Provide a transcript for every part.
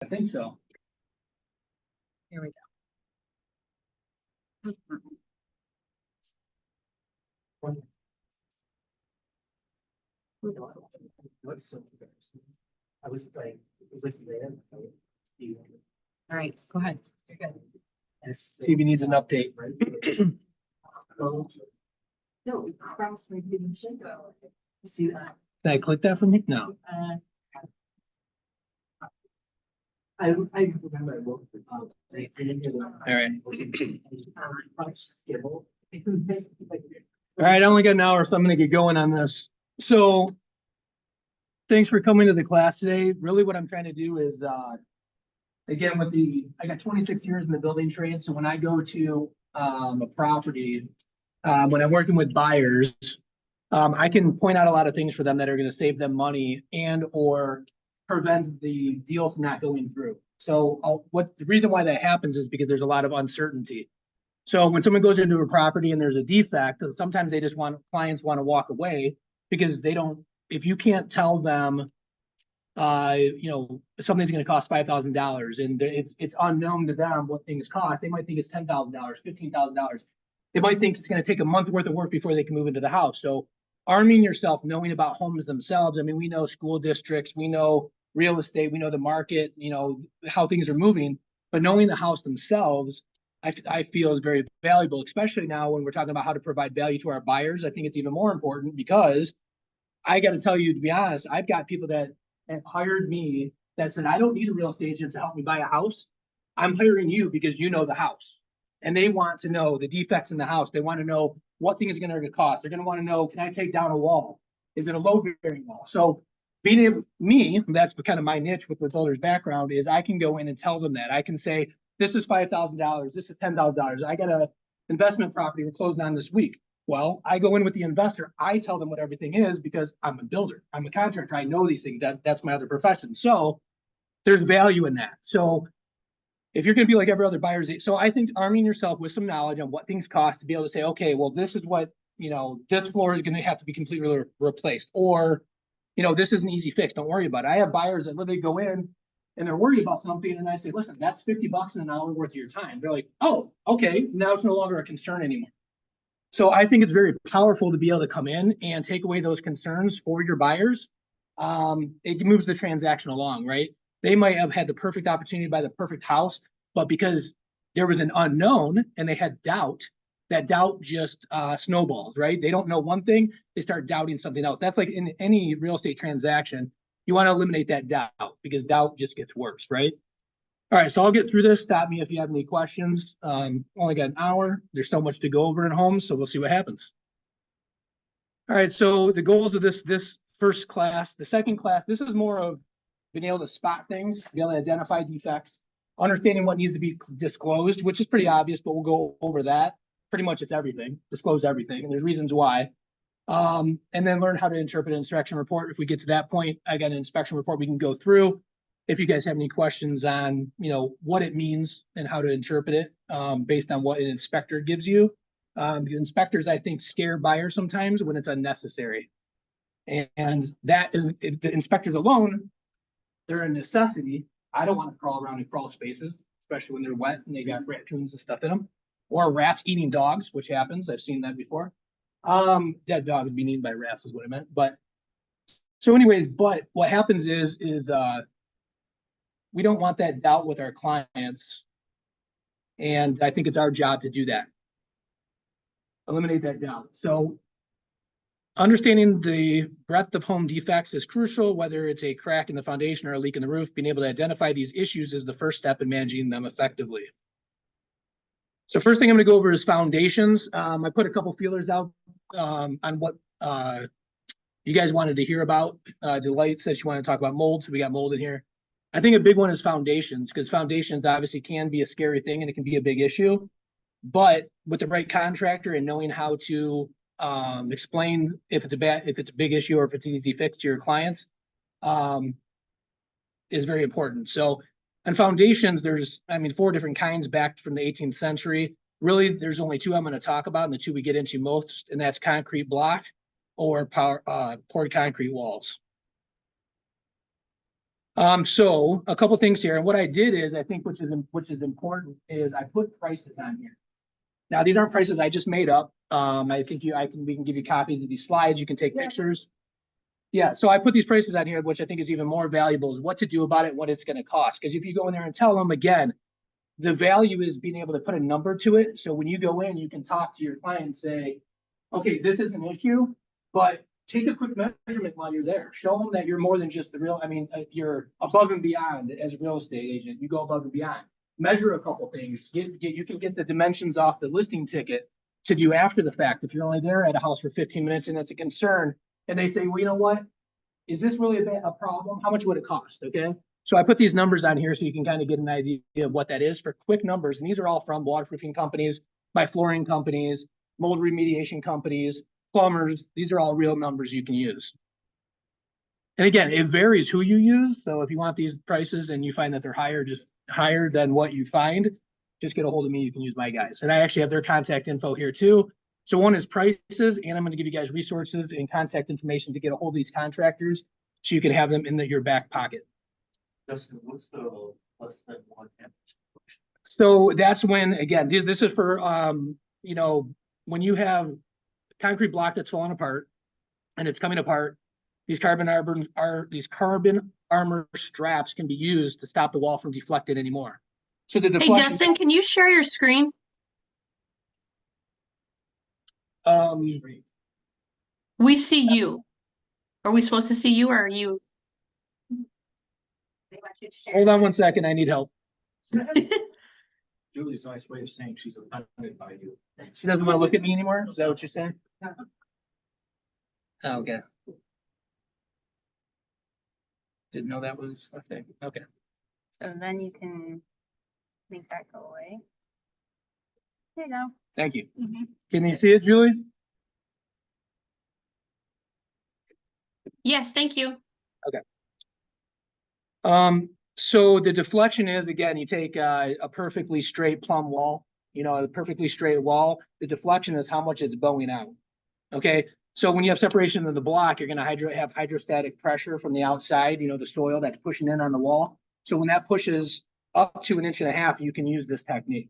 I think so. Here we go. What's so embarrassing? I was like, it was like, man. All right, go ahead. You're good. TV needs an update. No, crap, we didn't check. See that? Did I click that from here? No. I remember I worked with All right. All right, I only got an hour, so I'm gonna get going on this. So thanks for coming to the class today. Really what I'm trying to do is, again, I got 26 years in the building trade. So when I go to a property, when I'm working with buyers, I can point out a lot of things for them that are gonna save them money and or prevent the deal from not going through. So the reason why that happens is because there's a lot of uncertainty. So when someone goes into a property and there's a defect, sometimes clients want to walk away because if you can't tell them, something's going to cost $5,000 and it's unknown to them what things cost. They might think it's $10,000, $15,000. They might think it's going to take a month worth of work before they can move into the house. So arming yourself, knowing about homes themselves. I mean, we know school districts, we know real estate, we know the market, how things are moving, but knowing the house themselves, I feel is very valuable, especially now when we're talking about how to provide value to our buyers. I think it's even more important because I got to tell you, to be honest, I've got people that have hired me that said, I don't need a real estate agent to help me buy a house. I'm hiring you because you know the house. And they want to know the defects in the house. They want to know what things are going to cost. They're going to want to know, can I take down a wall? Is it a load-bearing wall? So that's kind of my niche with the builder's background, is I can go in and tell them that. I can say, this is $5,000, this is $10,000. I got an investment property we're closing on this week. Well, I go in with the investor. I tell them what everything is because I'm a builder. I'm a contractor. I know these things. That's my other profession. So there's value in that. So if you're going to be like every other buyer's, so I think arming yourself with some knowledge on what things cost to be able to say, okay, well, this is what, this floor is going to have to be completely replaced, or, this is an easy fix. Don't worry about it. I have buyers that literally go in and they're worried about something. And I say, listen, that's $50 in an hour worth of your time. They're like, oh, okay. Now it's no longer a concern anymore. So I think it's very powerful to be able to come in and take away those concerns for your buyers. It moves the transaction along, right? They might have had the perfect opportunity to buy the perfect house, but because there was an unknown and they had doubt, that doubt just snowballs, right? They don't know one thing, they start doubting something else. That's like in any real estate transaction, you want to eliminate that doubt because doubt just gets worse, right? All right, so I'll get through this. Stop me if you have any questions. Only got an hour. There's so much to go over at home, so we'll see what happens. All right, so the goals of this first class, the second class, this is more of being able to spot things, be able to identify defects, understanding what needs to be disclosed, which is pretty obvious, but we'll go over that. Pretty much it's everything, disclose everything, and there's reasons why. And then learn how to interpret an inspection report. If we get to that point, I got an inspection report we can go through. If you guys have any questions on, what it means and how to interpret it based on what an inspector gives you. The inspectors, I think, scare buyers sometimes when it's unnecessary. And that is, the inspectors alone, they're a necessity. I don't want to crawl around in crawl spaces, especially when they're wet and they got raccoons and stuff in them. Or rats eating dogs, which happens. I've seen that before. Dead dogs being eaten by rats is what I meant. But so anyways, but what happens is we don't want that doubt with our clients. And I think it's our job to do that. Eliminate that doubt. So understanding the breadth of home defects is crucial, whether it's a crack in the foundation or a leak in the roof. Being able to identify these issues is the first step in managing them effectively. So first thing I'm going to go over is foundations. I put a couple feelers out on what you guys wanted to hear about. Delight said she wanted to talk about mold, so we got mold in here. I think a big one is foundations, because foundations obviously can be a scary thing and it can be a big issue. But with the right contractor and knowing how to explain if it's a big issue or if it's an easy fix to your clients is very important. So on foundations, there's 4 different kinds back from the 18th century. Really, there's only 2 I'm going to talk about, and the 2 we get into most, and that's concrete block or poured concrete walls. So a couple things here, and what I did is, I think which is important is I put prices on here. Now, these aren't prices I just made up. I think we can give you copies of these slides. You can take pictures. Yeah, so I put these prices on here, which I think is even more valuable, is what to do about it, what it's going to cost. Because if you go in there and tell them again, the value is being able to put a number to it. So when you go in, you can talk to your client and say, okay, this is an issue, but take a quick measurement while you're there. Show them that you're more than just you're above and beyond as a real estate agent. You go above and beyond. Measure a couple things. You can get the dimensions off the listing ticket to do after the fact. If you're only there at a house for 15 minutes and it's a concern, and they say, well, you know what? Is this really a problem? How much would it cost? Okay. So I put these numbers on here so you can kind of get an idea of what that is for quick numbers. And these are all from waterproofing companies, by flooring companies, mold remediation companies, plumbers. These are all real numbers you can use. And again, it varies who you use. So if you want these prices and you find that they're higher than what you find, just get a hold of me. You can use my guys. And I actually have their contact info here too. So one is prices, and I'm going to give you guys resources and contact information to get a hold of these contractors so you can have them in your back pocket. Justyn, what's the less than one amp? So that's when, again, this is for, when you have concrete block that's falling apart and it's coming apart, these carbon armor straps can be used to stop the wall from deflecting anymore. So the Hey, deflection. Justyn, can you share your screen? We see you. Are we supposed to see you or are you? Hold on one second. I need help. Julie's a nice way of saying she's offended by you. She doesn't want to look at me anymore. Is that what you're saying? Oh, okay. Didn't know that was a thing. Okay. So then you can make that go away. There you go. Thank you. Mm-hmm. Can you see it, Julie? Yes, thank you. So the deflection is, again, you take a perfectly straight plumb wall, a perfectly straight wall. The deflection is how much it's bowing out. Okay. So when you have separation of the block, you're going to have hydrostatic pressure from the outside, the soil that's pushing in on the wall. So when that pushes up to 1.5 inches, you can use this technique.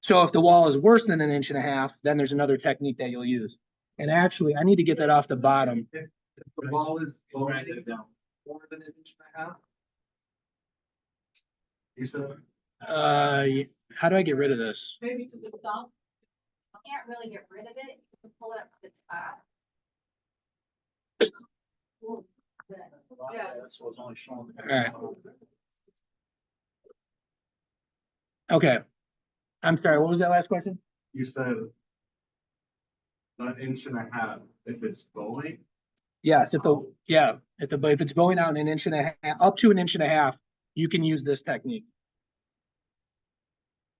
So if the wall is worse than 1.5 inches, then there's another technique that you'll use. And actually, I need to get that off the bottom. If the wall is going down more than 1.5 inches. You said. How do I get rid of this? Maybe to the top. Can't really get rid of it. You can pull it up to the top. Yeah. That's what's only showing. All right. Okay. I'm sorry, what was that last question? You said 1.5 inches if it's bowing. Yes, if it's going out 1.5 inches, up to 1.5 inches, you can use this technique.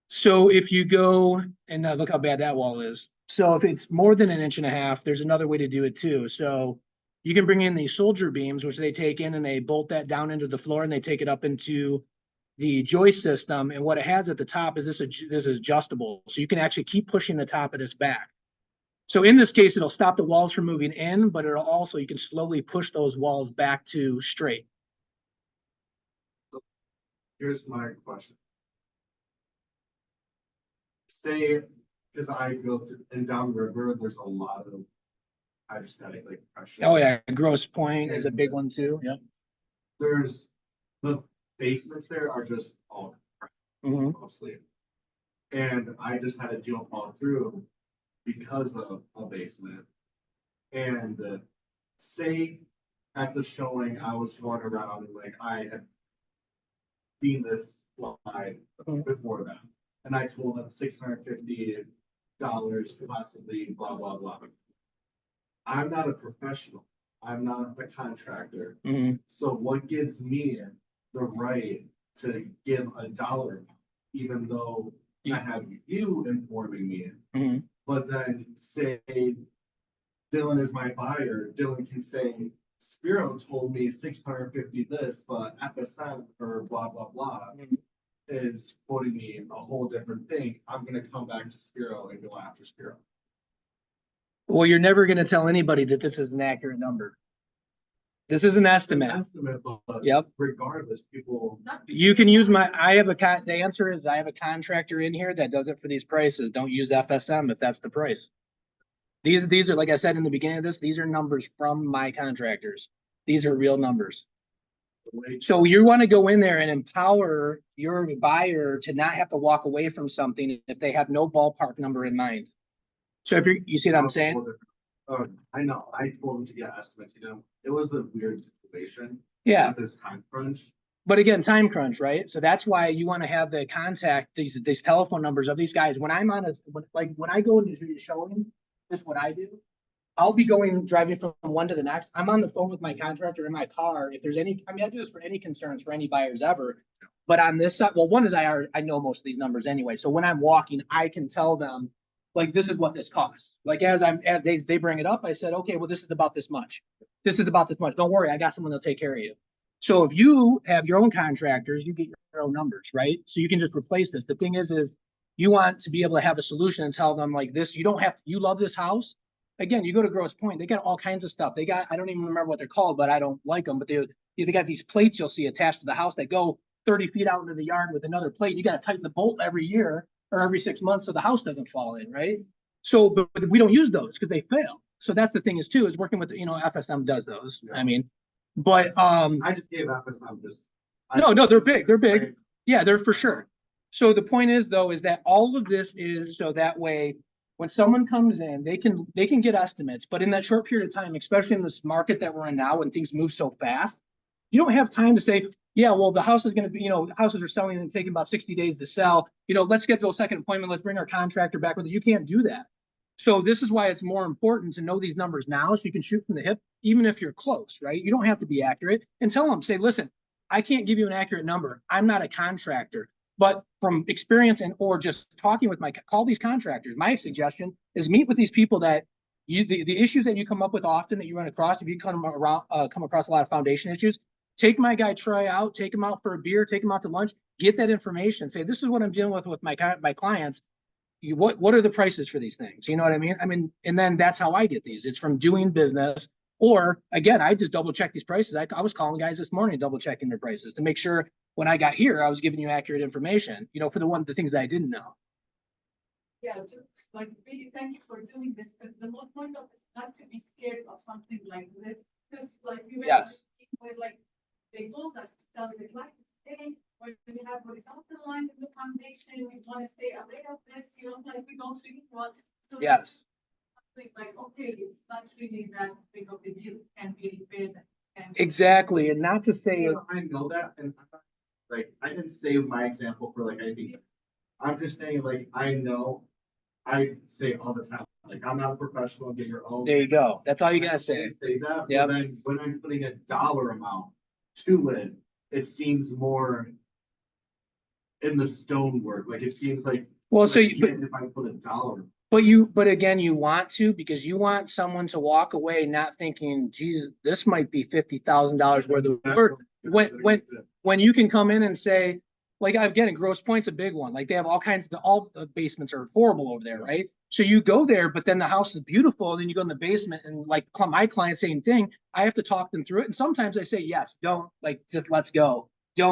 So if you go and look how bad that wall is. So if it's more than 1.5 inches, there's another way to do it too. So you can bring in these soldier beams, which they take in and they bolt that down into the floor and they take it up into the joist system. And what it has at the top is this is adjustable. So you can actually keep pushing the top of this back. So in this case, it'll stop the walls from moving in, but it'll also, you can slowly push those walls back to straight. Here's my question. Say, because I go to in downriver, there's a lot of hydrostatic pressure. Oh yeah, Gross Point is a big one too. Yep. There's the basements there are just all mostly, and I just had a jump all through because of a basement. And say at the showing, I was going around and I had seen this slide before that. And I told them $650 possibly, blah, blah, blah. I'm not a professional. I'm not a contractor. So what gives me the right to give a dollar, even though I have you informing me? But then say Dylan is my buyer, Dylan can say, Spiro told me 650 this, but FSM or blah, blah, blah. Is quoting me a whole different thing. I'm going to come back to Spiro and go after Spiro. Well, you're never going to tell anybody that this is an accurate number. This is an It's an estimate. estimate, but Yep. regardless, people. You can use the answer is I have a contractor in here that does it for these prices. Don't use FSM if that's the price. These are, like I said in the beginning of this, these are numbers from my contractors. These are real numbers. So you want to go in there and empower your buyer to not have to walk away from something if they have no ballpark number in mind. So if you see what I'm saying? I know, I told them to get estimates, it was a weird situation. Yeah. With this time crunch. But again, time crunch, right? So that's why you want to have the contact, these telephone numbers of these guys. When I'm on when I go into showing, this is what I do. I'll be driving from one to the next. I'm on the phone with my contractor in my car. If there's any, I do this for any concerns for any buyers ever. But on this side, well, one is I know most of these numbers anyway. So when I'm walking, I can tell them, like, this is what this costs. Like, they bring it up, I said, okay, well, this is about this much. This is about this much. Don't worry, I got someone that'll take care of you. So if you have your own contractors, you get your own numbers, right? So you can just replace this. The thing is you want to be able to have a solution and tell them like this, you love this house. Again, you go to Grosse Pointe, they got all kinds of stuff. They got, I don't even remember what they're called, but I don't like them, but they got these plates you'll see attached to the house that go 30 feet out into the yard with another plate. You got to tighten the bolt every year or every 6 months so the house doesn't fall in, right? So, but we don't use those because they fail. So that's the thing is working with, FSM does those. Yeah. But I just gave FSM just. No, they're big. They're big. Yeah, they're for sure. So the point is though, is that all of this is so that way when someone comes in, they can get estimates, but in that short period of time, especially in this market that we're in now, when things move so fast, you don't have time to say, yeah, well, the house is going to be, houses are selling and taking about 60 days to sell. Let's schedule a second appointment. Let's bring our contractor back with us. You can't do that. So this is why it's more important to know these numbers now so you can shoot from the hip, even if you're close, right? You don't have to be accurate and tell them, say, listen, I can't give you an accurate number. I'm not a contractor. But from experience or just talking with call these contractors. My suggestion is meet with these people that the issues that you come up with often that you run across, if you come across a lot of foundation issues, take my guy Troy out, take him out for a beer, take him out to lunch, get that information. Say, this is what I'm dealing with my clients. What are the prices for these things? You know what I mean? And then that's how I get these. It's from doing business. Or again, I just double check these prices. I was calling guys this morning, double checking their prices to make sure when I got here, I was giving you accurate information, for the things that I didn't know. Yeah, just really thank you for doing this, because the whole point of it is not to be scared of something like this. Because we were they told us to tell the clients, hey, when we have horizontal lines in the foundation, we want to stay away of this, we don't really want. So yes. Like, okay, it's not really that big of a deal, it can be repaired. Exactly, and not to say I know that, and I didn't say my example for anything. I'm just saying, I know, I say all the time, I'm not a professional, get your own. There you go. That's all you gotta say. Say that, Yep. but then when I'm putting a dollar amount to it, it seems more in the stonework. It seems like. Well, so if I put a dollar. But again, you want to, because you want someone to walk away not thinking, geez, this might be $50,000 worth of work. When you can come in and say, again, Grosse Pointe's a big one. They have all the basements are horrible over there, right? So you go there, but then the house is beautiful. And then you go in the basement and my client, same thing. I have to talk them through it. And sometimes I say, yes, don't just let's go. You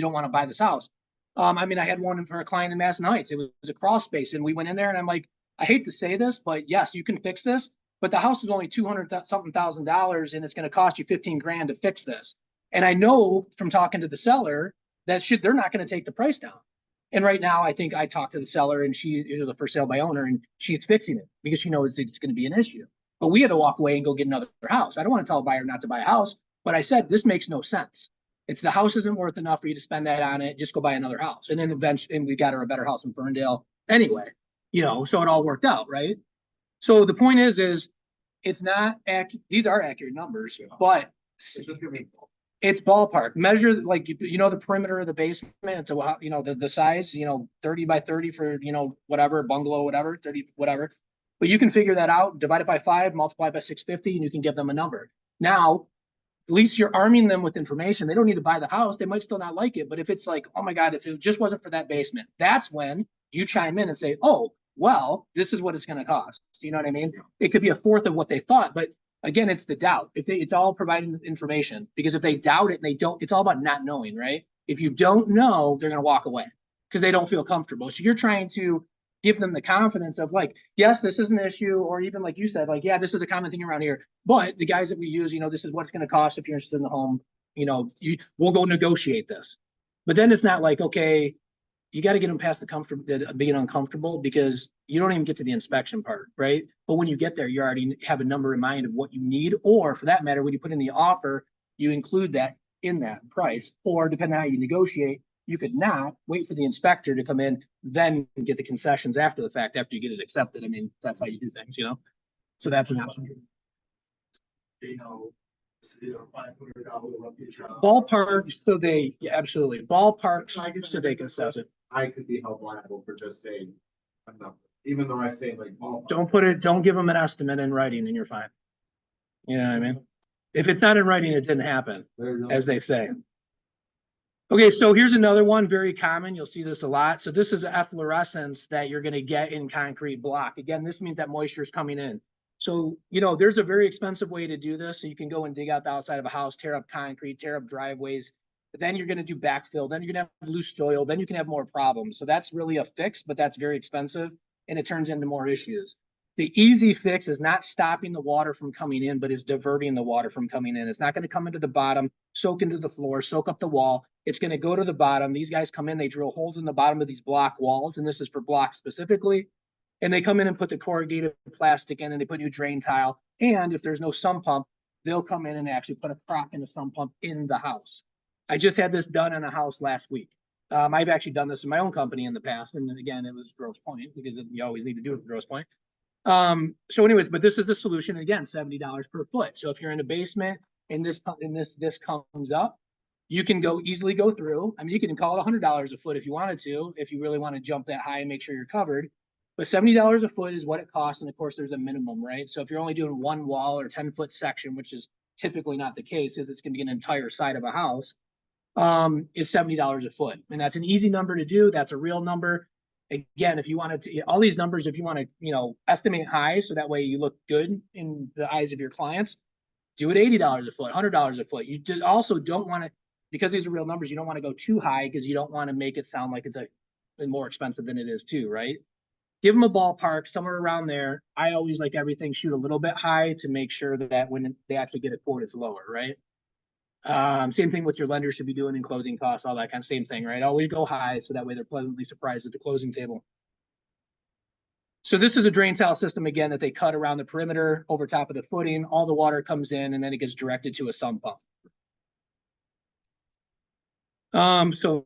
don't want to buy this house. I had one for a client in Madison Heights. It was a crawl space. And we went in there and I'm like, I hate to say this, but yes, you can fix this, but the house is only $200-something thousand, and it's going to cost you 15 grand to fix this. And I know from talking to the seller that they're not going to take the price down. And right now, I think I talked to the seller and she was a for sale by owner and she's fixing it because she knows it's going to be an issue. But we had to walk away and go get another house. I don't want to tell a buyer not to buy a house, but I said, this makes no sense. It's the house isn't worth enough for you to spend that on it. Just go buy another house. And then eventually, and we got her a better house in Ferndale anyway. So it all worked out, right? So the point is it's not these are accurate numbers, but it's ballpark. Measure the perimeter of the basement. So the size, 30 by 30 for whatever bungalow, whatever 30 whatever. But you can figure that out. Divide it by 5, multiply by 650, and you can give them a number. Now, at least you're arming them with information. They don't need to buy the house. They might still not like it, but if it's oh my God, if it just wasn't for that basement, that's when you chime in and say, oh, well, this is what it's going to cost. You know what I mean? It could be a fourth of what they thought, but Again, it's the doubt. It's all providing information, because if they doubt it and they don't, it's all about not knowing, right? If you don't know, they're going to walk away because they don't feel comfortable. So you're trying to give them the confidence of like, yes, this is an issue, or even like you said, like, yeah, this is a common thing around here. But the guys that we use, this is what it's going to cost if you're interested in the home. We'll go negotiate this. But then it's not like, okay, you got to get them past the being uncomfortable, because you don't even get to the inspection part, right? But when you get there, you already have a number in mind of what you need, or for that matter, when you put in the offer, you include that in that price, or depending on how you negotiate, you could not wait for the inspector to come in, then get the concessions after the fact, after you get it accepted. I mean, that's how you do things, So that's an option. Ballpark, so yeah, absolutely. Ballparks, so they can assess it. I could be held liable for just saying a number, even though I say like ballpark. Don't give them an estimate in writing and you're fine. You know what I mean? If it's not in writing, it didn't happen, as they say. Okay, so here's another one, very common. You'll see this a lot. So this is an efflorescence that you're going to get in concrete block. Again, this means that moisture is coming in. So, there's a very expensive way to do this. So you can go and dig out the outside of a house, tear up concrete, tear up driveways. But then you're going to do backfill. Then you're going to have loose soil. Then you can have more problems. So that's really a fix, but that's very expensive and it turns into more issues. The easy fix is not stopping the water from coming in, but is diverting the water from coming in. It's not going to come into the bottom, soak into the floor, soak up the wall. It's going to go to the bottom. These guys come in, they drill holes in the bottom of these block walls, and this is for blocks specifically. And they come in and put the corrugated plastic in, and they put new drain tile. And if there's no sump pump, they'll come in and actually put a crock in a sump pump in the house. I just had this done on a house last week. I've actually done this in my own company in the past. And again, it was Grosse Point, because you always need to do it at Grosse Point. So anyways, but this is a solution, again, $70 per foot. So if you're in a basement and this comes up, you can easily go through. I mean, you can call it $100 a foot if you wanted to, if you really want to jump that high and make sure you're covered. But $70 a foot is what it costs. And of course, there's a minimum, right? So if you're only doing one wall or 10-foot section, which is typically not the case, if it's going to be an entire side of a house, is $70 a foot. And that's an easy number to do. That's a real number. Again, if you wanted to, all these numbers, if you want to, estimate high, so that way you look good in the eyes of your clients, do it $80 a foot, $100 a foot. You also don't want to, because these are real numbers, you don't want to go too high, because you don't want to make it sound like it's more expensive than it is too, right? Give them a ballpark somewhere around there. I always like everything shoot a little bit high to make sure that when they actually get a quote, it's lower, right? Same thing with your lender should be doing in closing costs, all that kind of same thing, right? Always go high, so that way they're pleasantly surprised at the closing table. So this is a drain tile system, again, that they cut around the perimeter over top of the footing. All the water comes in and then it gets directed to a sump pump. So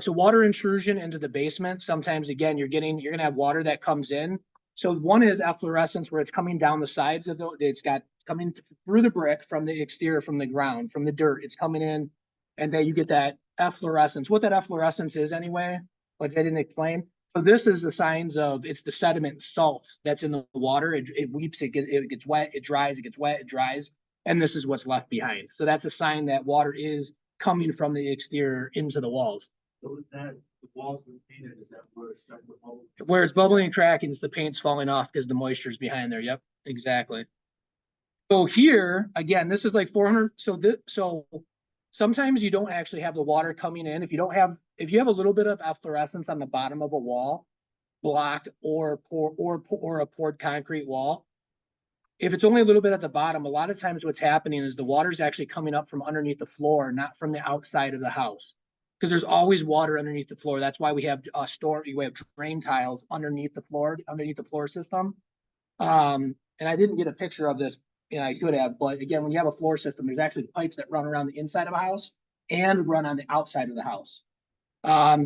water intrusion into the basement. Sometimes, again, you're going to have water that comes in. So one is efflorescence, where it's coming down the sides of it's coming through the brick from the exterior, from the ground, from the dirt. It's coming in, and then you get that efflorescence. What that efflorescence is anyway, like I didn't explain. So this is the signs of, it's the sediment salt that's in the water. It weeps, it gets wet, it dries, it gets wet, it dries. And this is what's left behind. So that's a sign that water is coming from the exterior into the walls. So is that the walls were painted? Is that where it's starting to bubble? Where it's bubbling and cracking, it's the paint's falling off because the moisture's behind there. Yep, exactly. So here, again, this is like 400. So sometimes you don't actually have the water coming in. If you have a little bit of efflorescence on the bottom of a wall, block or a poured concrete wall, if it's only a little bit at the bottom, a lot of times what's happening is the water's actually coming up from underneath the floor, not from the outside of the house. Because there's always water underneath the floor. That's why we have we have drain tiles underneath the floor system. And I didn't get a picture of this, and I could have, but again, when you have a floor system, there's actually pipes that run around the inside of a house and run on the outside of the house.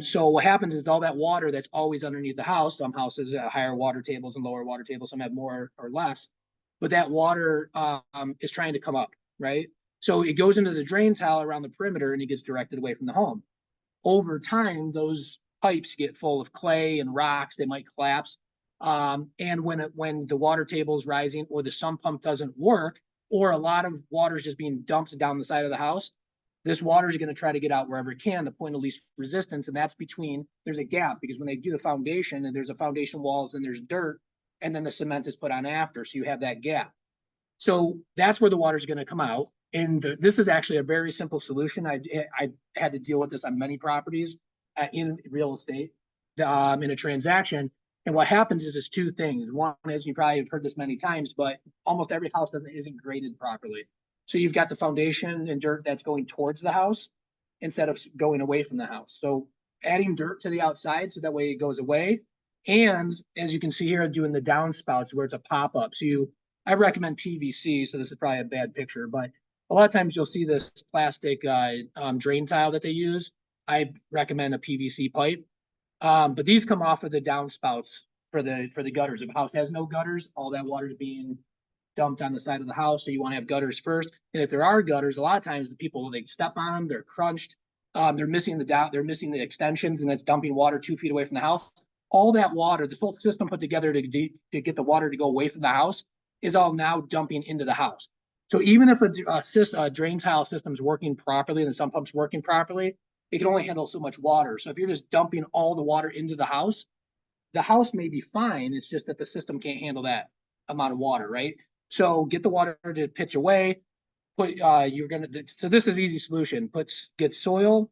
So what happens is all that water that's always underneath the house, some houses have higher water tables and lower water tables, some have more or less, but that water is trying to come up, right? So it goes into the drain tile around the perimeter and it gets directed away from the home. Over time, those pipes get full of clay and rocks, they might collapse. And when the water table is rising or the sump pump doesn't work, or a lot of water is just being dumped down the side of the house, this water is going to try to get out wherever it can, the point of least resistance. And that's there's a gap, because when they do the foundation, and there's a foundation walls and there's dirt, and then the cement is put on after. So you have that gap. So that's where the water's gonna come out. And this is actually a very simple solution. I had to deal with this on many properties in real estate, in a transaction. And what happens is it's two things. One is, you probably have heard this many times, but almost every house isn't graded properly. So you've got the foundation and dirt that's going towards the house instead of going away from the house. So adding dirt to the outside so that way it goes away. And as you can see here, doing the downspouts where it's a pop-up. So I recommend PVC, so this is probably a bad picture, but a lot of times you'll see this plastic drain tile that they use. I recommend a PVC pipe. But these come off of the downspouts for the gutters. If a house has no gutters, all that water is being dumped on the side of the house. So you want to have gutters first. And if there are gutters, a lot of times the people, they step on them, they're crunched, they're missing the extensions, and it's dumping water 2 feet away from the house. All that water, the whole system put together to get the water to go away from the house, is all now dumping into the house. So even if a drain tile system is working properly and the sump pump's working properly, it can only handle so much water. So if you're just dumping all the water into the house may be fine. It's just that the system can't handle that amount of water, right? So get the water to pitch away. So this is easy solution. Get soil,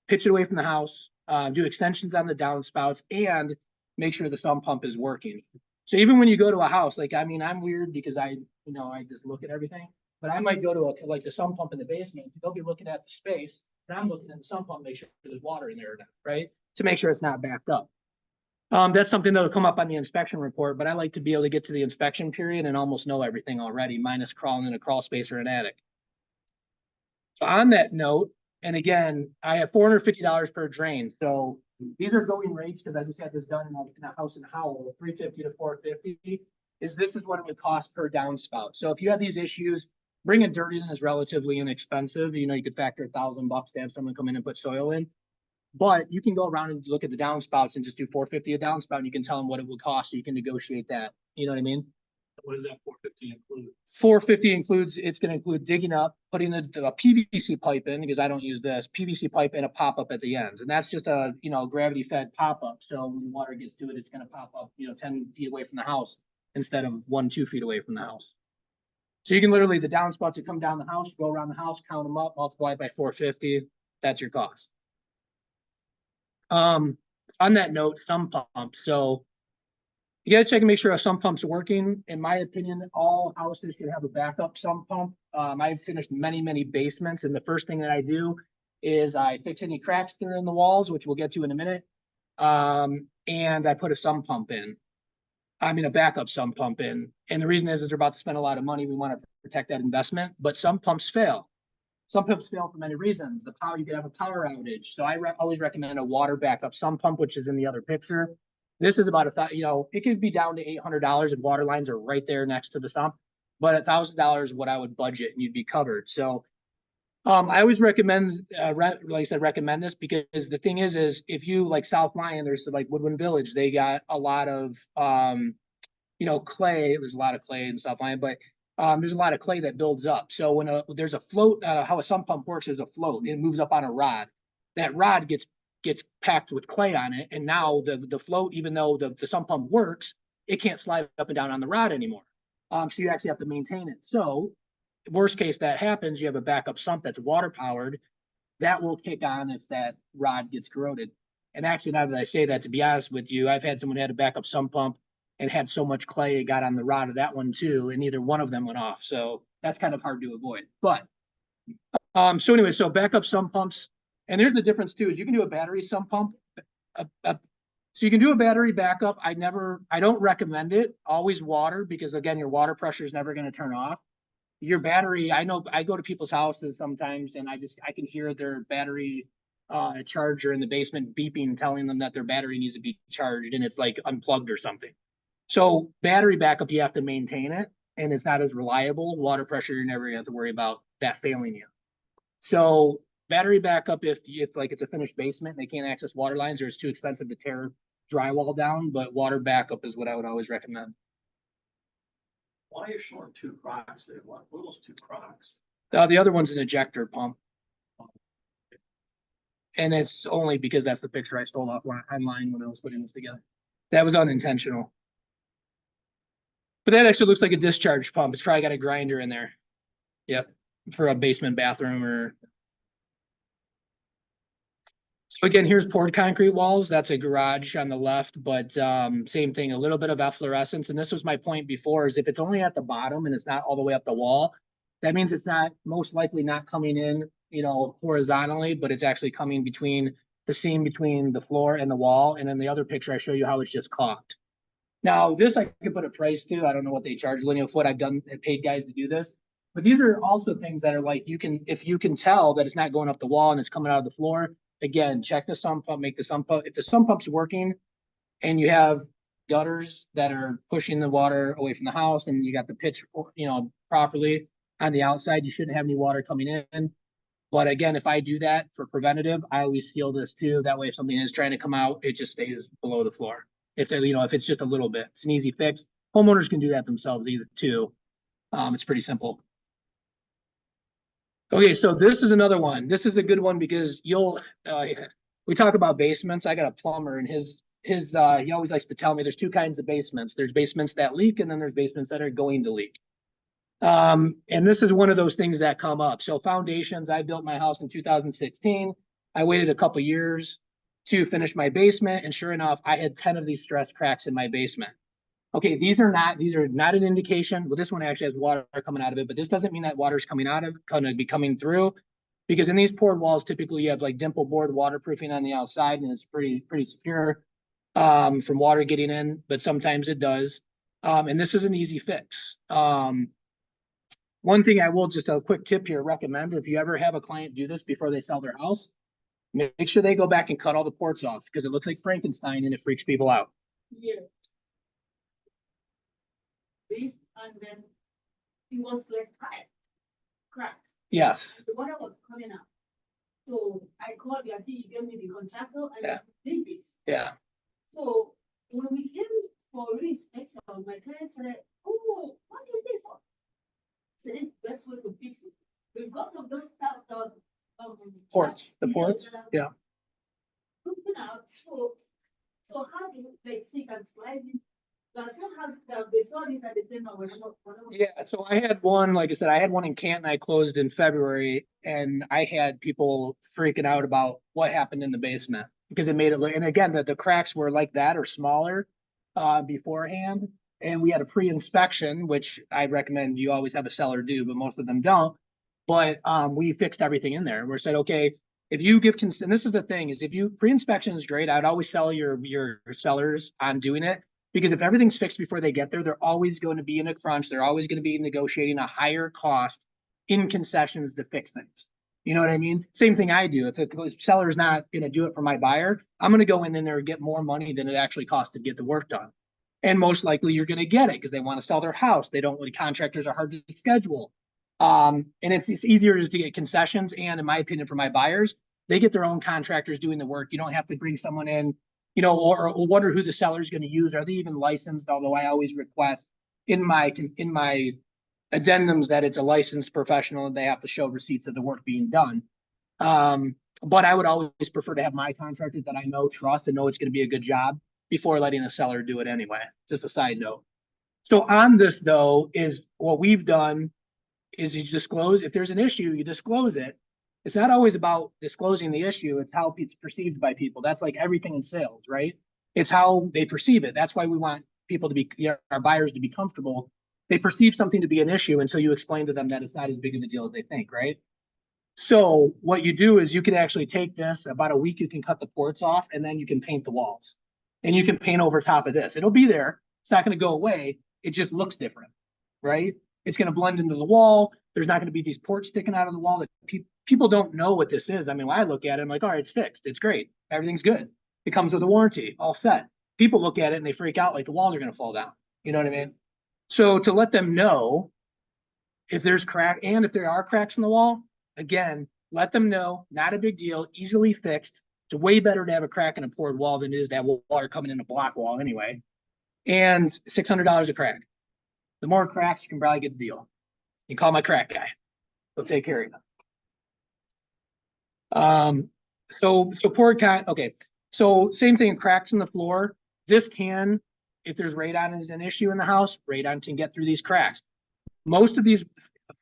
pitch it away from the house, do extensions on the downspouts, and make sure the sump pump is working. So even when you go to a house, like, I mean, I'm weird because I just look at everything, but I might go to like the sump pump in the basement. They'll be looking at the space, and I'm looking at the sump pump, make sure there's water in there, right? To make sure it's not backed up. That's something that'll come up on the inspection report, but I like to be able to get to the inspection period and almost know everything already, minus crawling in a crawl space or an attic. So on that note, and again, I have $450 per drain. So these are going rates because I just had this done in a house in Howell, $350 to $450. This is what it would cost per downspout. So if you have these issues, bringing dirt in is relatively inexpensive. You could factor $1,000 to have someone come in and put soil in. But you can go around and look at the downspouts and just do $450 a downspout, and you can tell them what it would cost, so you can negotiate that. You know what I mean? What does that 450 include? 450 includes, it's going to include digging up, putting the PVC pipe in, because I don't use this PVC pipe, and a pop-up at the end. And that's just a, gravity fed pop-up. So when water gets to it, it's going to pop up, 10 feet away from the house instead of 1-2 feet away from the house. So you can literally, the downspouts that come down the house, go around the house, count them up, multiply it by 450. That's your cost. On that note, sump pump. So you gotta check and make sure a sump pump's working. In my opinion, all houses should have a backup sump pump. I've finished many basements, and the first thing that I do is I fix any cracks that are in the walls, which we'll get to in a minute. And I put a sump pump in. I mean, a backup sump pump in. And the reason is they're about to spend a lot of money. We want to protect that investment, but sump pumps fail. Some pumps fail for many reasons. You could have a power outage. So I always recommend a water backup sump pump, which is in the other picture. This is about it could be down to $800 if water lines are right there next to the sump, but $1,000 is what I would budget and you'd be covered. So I always recommend, like I said, recommend this, because the thing is if you like South Lyon, there's like Woodland Village, they got a lot of, clay. There's a lot of clay in South Lyon, but there's a lot of clay that builds up. So when there's a float, how a sump pump works is a float. It moves up on a rod. That rod gets packed with clay on it, and now the float, even though the sump pump works, it can't slide up and down on the rod anymore. So you actually have to maintain it. So worst case that happens, you have a backup sump that's water powered. That will kick on if that rod gets corroded. And actually, now that I say that, to be honest with you, I've had someone who had a backup sump pump and had so much clay it got on the rod of that one too, and neither one of them went off. So that's kind of hard to avoid. But so anyway, so backup sump pumps, and there's the difference too, is you can do a battery sump pump. So you can do a battery backup. I don't recommend it. Always water, because again, your water pressure is never going to turn off. Your battery, I know I go to people's houses sometimes, and I can hear their battery charger in the basement beeping, telling them that their battery needs to be charged, and it's like unplugged or something. So battery backup, you have to maintain it, and it's not as reliable. Water pressure, you're never gonna have to worry about that failing you. So battery backup, if like it's a finished basement and they can't access water lines, or it's too expensive to tear drywall down, but water backup is what I would always recommend. Why are you showing 2 Crocs there? What are those 2 Crocs? The other one's an ejector pump. And it's only because that's the picture I stole off online when I was putting this together. That was unintentional. But that actually looks like a discharge pump. It's probably got a grinder in there. Yep, for a basement bathroom or. So again, here's poured concrete walls. That's a garage on the left, but same thing, a little bit of efflorescence. And this was my point before, is if it's only at the bottom and it's not all the way up the wall, that means it's not, most likely not coming in, you know, horizontally, but it's actually coming between the seam between the floor and the wall. And then the other picture, I show you how it's just caulked. Now, this I could put a price to. I don't know what they charge lineal foot. I've paid guys to do this. But these are also things that are like, you can, if you can tell that it's not going up the wall and it's coming out of the floor, again, check the sump pump, make the sump pump. If the sump pump's working and you have gutters that are pushing the water away from the house and you got the pitch, you know, properly on the outside, you shouldn't have any water coming in. But again, if I do that for preventative, I always seal this too. That way, if something is trying to come out, it just stays below the floor. If they're, you know, if it's just a little bit, it's an easy fix. Homeowners can do that themselves either too. It's pretty simple. Okay, so this is another one. This is a good one because we talk about basements. I got a plumber and he always likes to tell me there's two kinds of basements. There's basements that leak and then there's basements that are going to leak. And this is one of those things that come up. So foundations, I built my house in 2016. I waited a couple years to finish my basement. And sure enough, I had 10 of these stress cracks in my basement. Okay, these are not an indication. Well, this one actually has water coming out of it, but this doesn't mean that water's coming out of, going to be coming through, because in these poured walls, typically you have like dimple board waterproofing on the outside, and it's pretty secure from water getting in, but sometimes it does. And this is an easy fix. One thing I will, just a quick tip here, recommend, if you ever have a client do this before they sell their house, make sure they go back and cut all the ports off, because it looks like Frankenstein and it freaks people out. Yeah. This, and then it was like cracked. Yes. The water was coming out. So I called the he gave me the contractor and Yeah. did this. Yeah. So when we came for re-inspection, my client said, "Oh, what is this for?" So it's the best way to fix it. Because of those stuff, the Ports, the ports, yeah. Out, so how do they see and slide it? They saw this at the same time. Yeah, so I had one, like I said, I had one in Canton. I closed in February, and I had people freaking out about what happened in the basement because it made it look. And again, the cracks were like that or smaller beforehand. And we had a pre-inspection, which I recommend you always have a seller do, but most of them don't. But we fixed everything in there. We said, okay, if you give consent, and this is the thing, is if you pre-inspection is great. I'd always sell your sellers on doing it. Because if everything's fixed before they get there, they're always going to be in a crunch. They're always going to be negotiating a higher cost in concessions to fix things. You know what I mean? Same thing I do. If the seller's not going to do it for my buyer, I'm going to go in there and get more money than it actually costs to get the work done. And most likely you're going to get it because they want to sell their house. They don't really, contractors are hard to schedule. And it's easier to get concessions. And in my opinion, for my buyers, they get their own contractors doing the work. You don't have to bring someone in, you know, or wonder who the seller is going to use. Are they even licensed? Although I always request in my addendums that it's a licensed professional and they have to show receipts of the work being done. But I would always prefer to have my contractors that I know, trust, and know it's going to be a good job before letting a seller do it anyway. Just a side note. So on this though, is what we've done is you disclose, if there's an issue, you disclose it. It's not always about disclosing the issue. It's how it's perceived by people. That's like everything in sales, right? It's how they perceive it. That's why we want people to be, our buyers to be comfortable. They perceive something to be an issue until you explain to them that it's not as big of a deal as they think, right? So what you do is you can actually take this, about a week, you can cut the ports off and then you can paint the walls. And you can paint over top of this. It'll be there. It's not going to go away. It just looks different, right? It's going to blend into the wall. There's not going to be these ports sticking out of the wall that people don't know what this is. I mean, when I look at it, I'm like, all right, it's fixed. It's great. Everything's good. It comes with a warranty, all set. People look at it and they freak out like the walls are going to fall down. You know what I mean? So to let them know if there's crack and if there are cracks in the wall, again, let them know, not a big deal, easily fixed. It's way better to have a crack in a poured wall than it is to have water coming in a block wall anyway. And $600 a crack. The more cracks, you can probably get a deal. You call my crack guy. He'll take care of you. So poured okay. So same thing, cracks in the floor. This can if there's radon is an issue in the house, radon can get through these cracks. Most of these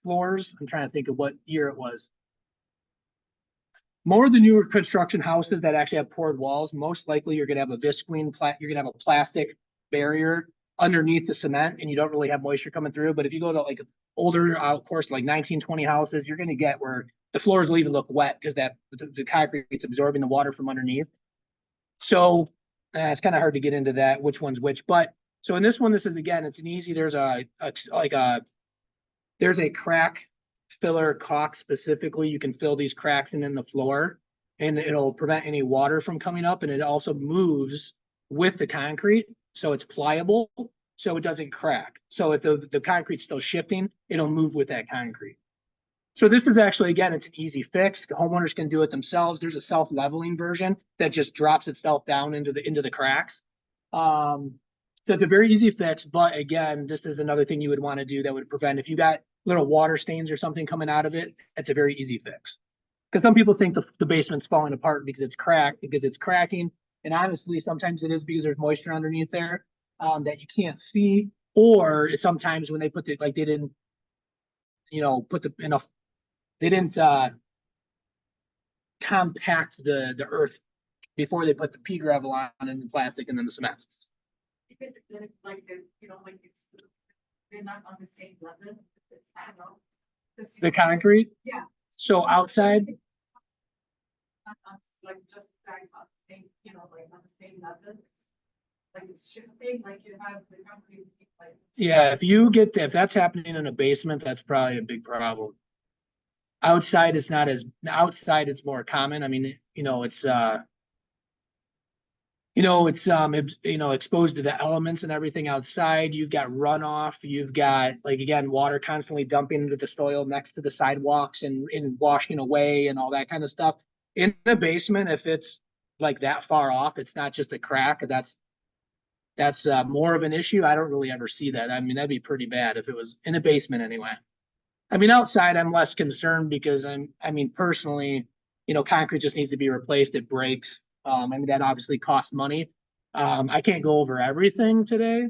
floors, I'm trying to think of what year it was. More of the newer construction houses that actually have poured walls, most likely you're gonna have a visqueen, you're gonna have a plastic barrier underneath the cement, and you don't really have moisture coming through. But if you go to like older, of course, like 1920 houses, you're gonna get where the floors will even look wet because the concrete's absorbing the water from underneath. So it's kind of hard to get into that, which one's which. But so in this one, this is again, it's an easy. There's there's a crack filler caulk specifically. You can fill these cracks in the floor, and it'll prevent any water from coming up. And it also moves with the concrete, so it's pliable, so it doesn't crack. So if the concrete's still shifting, it'll move with that concrete. So this is actually, again, it's an easy fix. The homeowners can do it themselves. There's a self-leveling version that just drops itself down into the cracks. So it's a very easy fix, but again, this is another thing you would want to do that would prevent, if you got little water stains or something coming out of it, it's a very easy fix. Because some people think the basement's falling apart because it's cracking. And honestly, sometimes it is because there's moisture underneath there that you can't see. Or sometimes when they put they didn't, put enough. They didn't compact the earth before they put the pea gravel on and the plastic and then the cement. Even if it's like, like they're not on the same level. It's, The concrete? Yeah. So outside, like just guys on the same, like on the same level. Like it's shifting, like you have the concrete, like. yeah, if that's happening in a basement, that's probably a big problem. Outside, it's not as outside. It's more common. I mean, it's exposed to the elements and everything outside. You've got runoff. You've got again water constantly dumping into the soil next to the sidewalks and washing away and all that kind of stuff. In the basement, if it's like that far off, it's not just a crack. That's more of an issue. I don't really ever see that. I mean, that'd be pretty bad if it was in a basement anyway. I mean, outside, I'm less concerned because personally, concrete just needs to be replaced. It breaks. I mean, that obviously costs money. I can't go over everything today,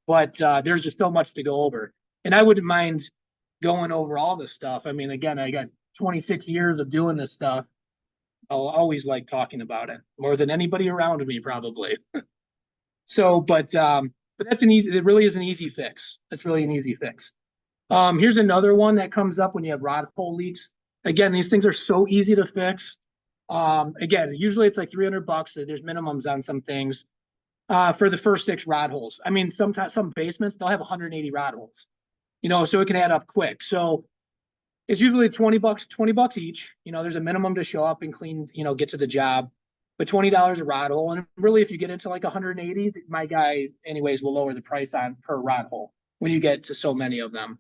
but there's just so much to go over. And I wouldn't mind going over all this stuff. I mean, again, I got 26 years of doing this stuff. I'll always like talking about it more than anybody around me, probably. So, but it really is an easy fix. It's really an easy fix. Here's another one that comes up when you have rod hole leaks. Again, these things are so easy to fix. Again, usually it's like $300. There's minimums on some things for the first 6 rod holes. I mean, sometimes some basements, they'll have 180 rod holes, so it can add up quick. So it's usually $20 each. There's a minimum to show up and clean, get to the job, but $20 a rod hole. And really, if you get into like 180, my guy anyways will lower the price on per rod hole when you get to so many of them.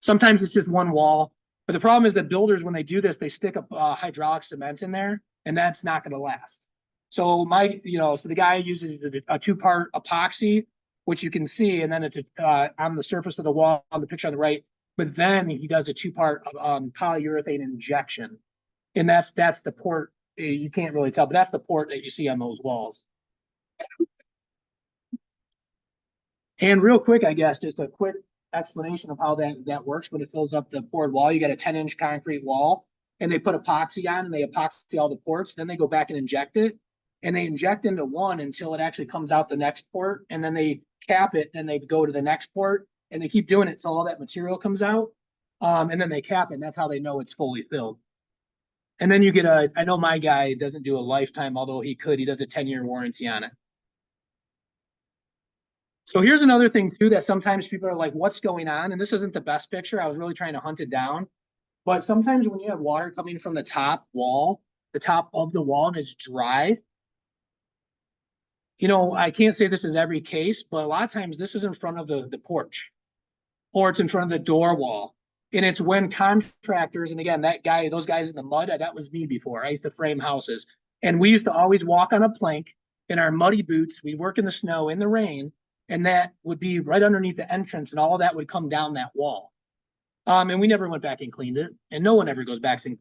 Sometimes it's just one wall, but the problem is that builders, when they do this, they stick up hydraulic cement in there, and that's not going to last. So so the guy uses a 2-part epoxy, which you can see, and then it's on the surface of the wall on the picture on the right. But then he does a 2-part polyurethane injection, and that's the port. You can't really tell, but that's the port that you see on those walls. And real quick, I guess, just a quick explanation of how that works when it fills up the poured wall. You got a 10-inch concrete wall, and they put epoxy on, and they epoxy all the ports. Then they go back and inject it, and they inject into one until it actually comes out the next port, and then they cap it. Then they go to the next port, and they keep doing it until all that material comes out, and then they cap it. And that's how they know it's fully filled. And then you get I know my guy doesn't do a lifetime, although he could. He does a 10-year warranty on it. So here's another thing too, that sometimes people are like, what's going on? And this isn't the best picture. I was really trying to hunt it down. But sometimes when you have water coming from the top of the wall, and it's dry, I can't say this is every case, but a lot of times this is in front of the porch, or it's in front of the door wall. And it's when contractors, and again, those guys in the mud, that was me before. I used to frame houses, and we used to always walk on a plank in our muddy boots. We'd work in the snow, in the rain, and that would be right underneath the entrance, and all of that would come down that wall. And we never went back and cleaned it, and no one ever goes back to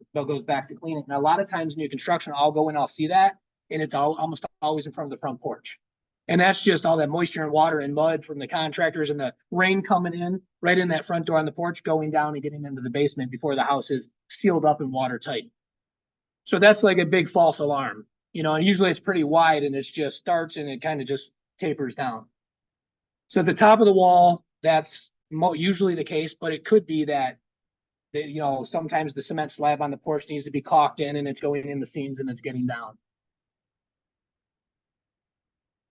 clean it. And a lot of times new construction, I'll go in, I'll see that, and it's almost always in front of the front porch. And that's just all that moisture and water and mud from the contractors and the rain coming in right in that front door on the porch, going down and getting into the basement before the house is sealed up and watertight. So that's like a big false alarm, you know, and usually it's pretty wide and it's just starts and it kind of just tapers down. So at the top of the wall, that's usually the case, but it could be that, you know, sometimes the cement slab on the porch needs to be caulked in and it's going in the seams and it's getting down.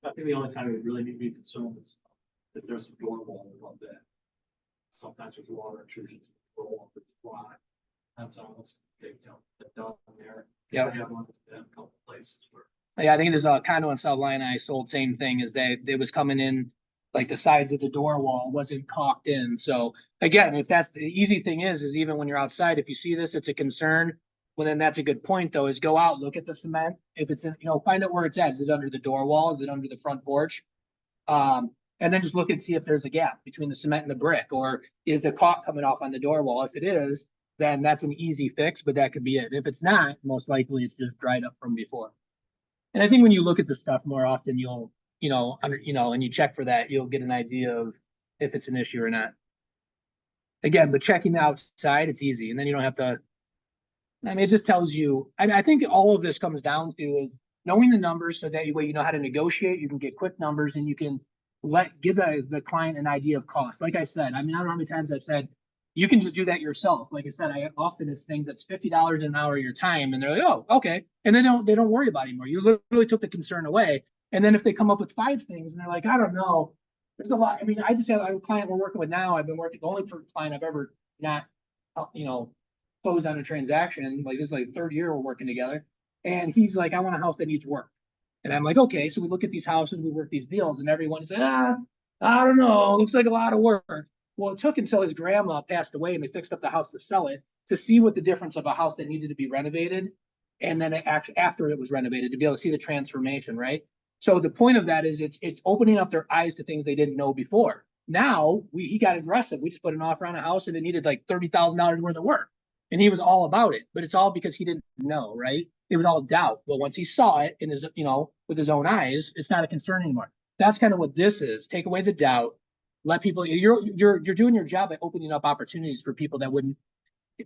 I think the only time we really need to be concerned is if there's a door wall above that. Sometimes there's water intrusions, door wall that's dry. That's all, let's take, you know, the dump there. Yeah. I have one in a couple places where. Yeah, I think there's a condo in South Lyon I sold, same thing, is that it was coming in, like the sides of the door wall wasn't caulked in. So again, if that's the easy thing is even when you're outside, if you see this, it's a concern. Well, then that's a good point though, is go out, look at the cement. If it's in, you know, find out where it's at. Is it under the door wall? Is it under the front porch? And then just look and see if there's a gap between the cement and the brick, or is the caulk coming off on the door wall? If it is, then that's an easy fix, but that could be it. If it's not, most likely it's just dried up from before. And I think when you look at the stuff more often, you'll, you know, and you check for that, you'll get an idea of if it's an issue or not. Again, but checking the outside, it's easy. And then you don't have to, I mean, it just tells you, I think all of this comes down to is knowing the numbers so that way you know how to negotiate, you can get quick numbers and you can give the client an idea of cost. Like I said, I mean, I don't know how many times I've said, you can just do that yourself. Like I said, I often it's things that's $50 an hour of your time, and they're like, oh, okay. And they don't worry about it anymore. You literally took the concern away. And then if they come up with 5 things and they're like, I don't know, there's a lot. I mean, I just have a client we're working with now. I've been working the only client I've ever not, you know, closed on a transaction. Like this is like 3rd year we're working together. And he's like, I want a house that needs work. And I'm like, okay. So we look at these houses, we work these deals, and everyone's like, I don't know. Looks like a lot of work. Well, it took until his grandma passed away and they fixed up the house to sell it to see what the difference of a house that needed to be renovated. And then after it was renovated to be able to see the transformation, right? So the point of that is it's opening up their eyes to things they didn't know before. Now he got aggressive. We just put an offer on a house and it needed like $30,000 worth of work. And he was all about it, but it's all because he didn't know, right? It was all doubt. But once he saw it in his, you know, with his own eyes, it's not a concern anymore. That's kind of what this is. Take away the doubt. Let people, you're doing your job by opening up opportunities for people that wouldn't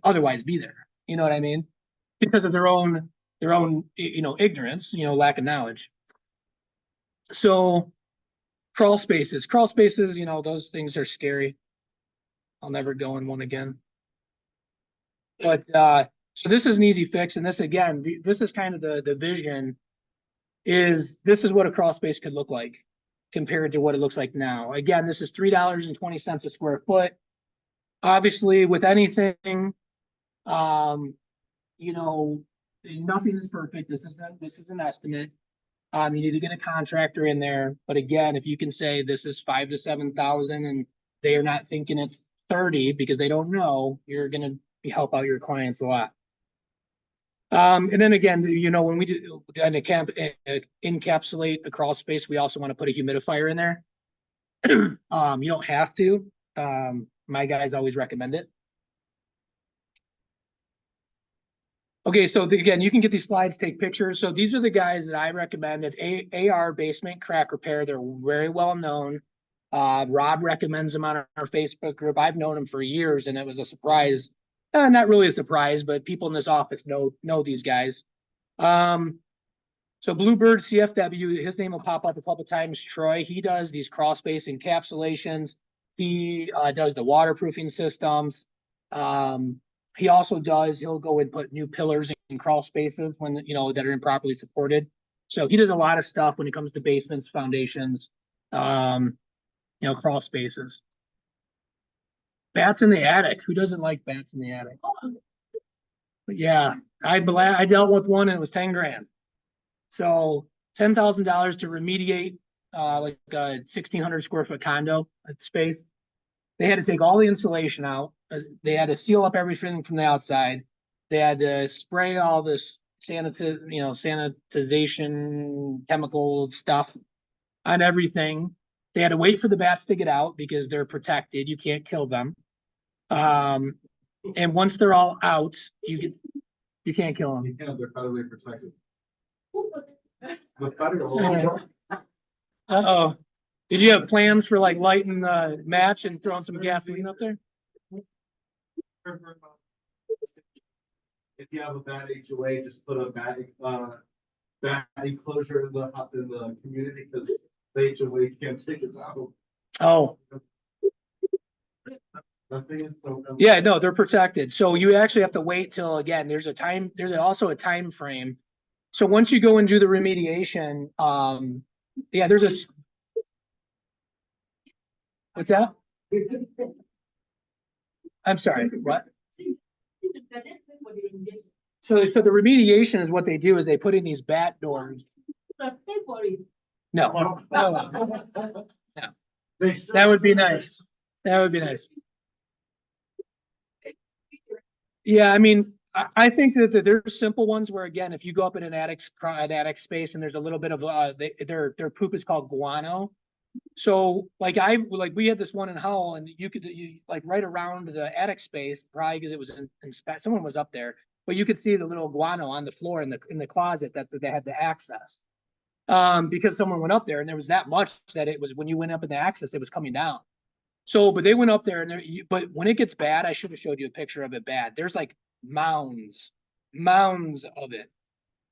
otherwise be there. You know what I mean? Because of their own, you know, ignorance, you know, lack of knowledge. So crawl spaces, you know, those things are scary. I'll never go in one again. But, so this is an easy fix. And this, again, this is kind of the vision is this is what a crawl space could look like compared to what it looks like now. Again, this is $3.20 a square foot. Obviously, with anything, you know, nothing is perfect. This is an estimate. You need to get a contractor in there. But again, if you can say this is 5,000 to 7,000 and they are not thinking it's 30 because they don't know, you're going to help out your clients a lot. And then again, you know, when we do encapsulate the crawl space, we also want to put a humidifier in there. You don't have to. My guys always recommend it. Okay, so again, you can get these slides, take pictures. So these are the guys that I recommend. It's AR Basement Crack Repair. They're very well known. Rob recommends them on our Facebook group. I've known them for years, and it was a surprise. Not really a surprise, but people in this office know these guys. So Bluebird CFW, his name will pop up a couple times. Troy, he does these crawl space encapsulations. He does the waterproofing systems. He also he'll go and put new pillars in crawl spaces when, you know, that are improperly supported. So he does a lot of stuff when it comes to basements, foundations, you know, crawl spaces. Bats in the attic. Who doesn't like bats in the attic? But yeah, I dealt with one and it was 10 grand. So $10,000 to remediate like a 1,600 square foot condo space. They had to take all the insulation out. They had to seal up everything from the outside. They had to spray all this sanitization chemical stuff on everything. They had to wait for the bats to get out because they're protected. You can't kill them. And once they're all out, you can't kill them. Yeah, they're federally protected. The federal. Uh-oh. Did you have plans for like lighting the match and throwing some gasoline up there? If you have a bad HOA, just put a bad enclosure in the community, because the HOA can't take it out. Oh, Nothing is so. yeah, no, they're protected. So you actually have to wait till, again, there's also a time frame. So once you go and do the remediation, yeah, there's a. What's that? I'm sorry, what? So the remediation is what they do is they put in these bat doors. No. That would be nice. That would be nice. Yeah, I mean, I think that there's simple ones where, again, if you go up in an attic space and there's a little bit of their poop is called guano. So like we had this one in Howell, and you like right around the attic space, probably because it was someone was up there, but you could see the little guano on the floor in the closet that they had to access. Because someone went up there and there was that much that it was, when you went up in the access, it was coming down. So, but they went up there and but when it gets bad, I should have showed you a picture of it bad. There's like mounds of it.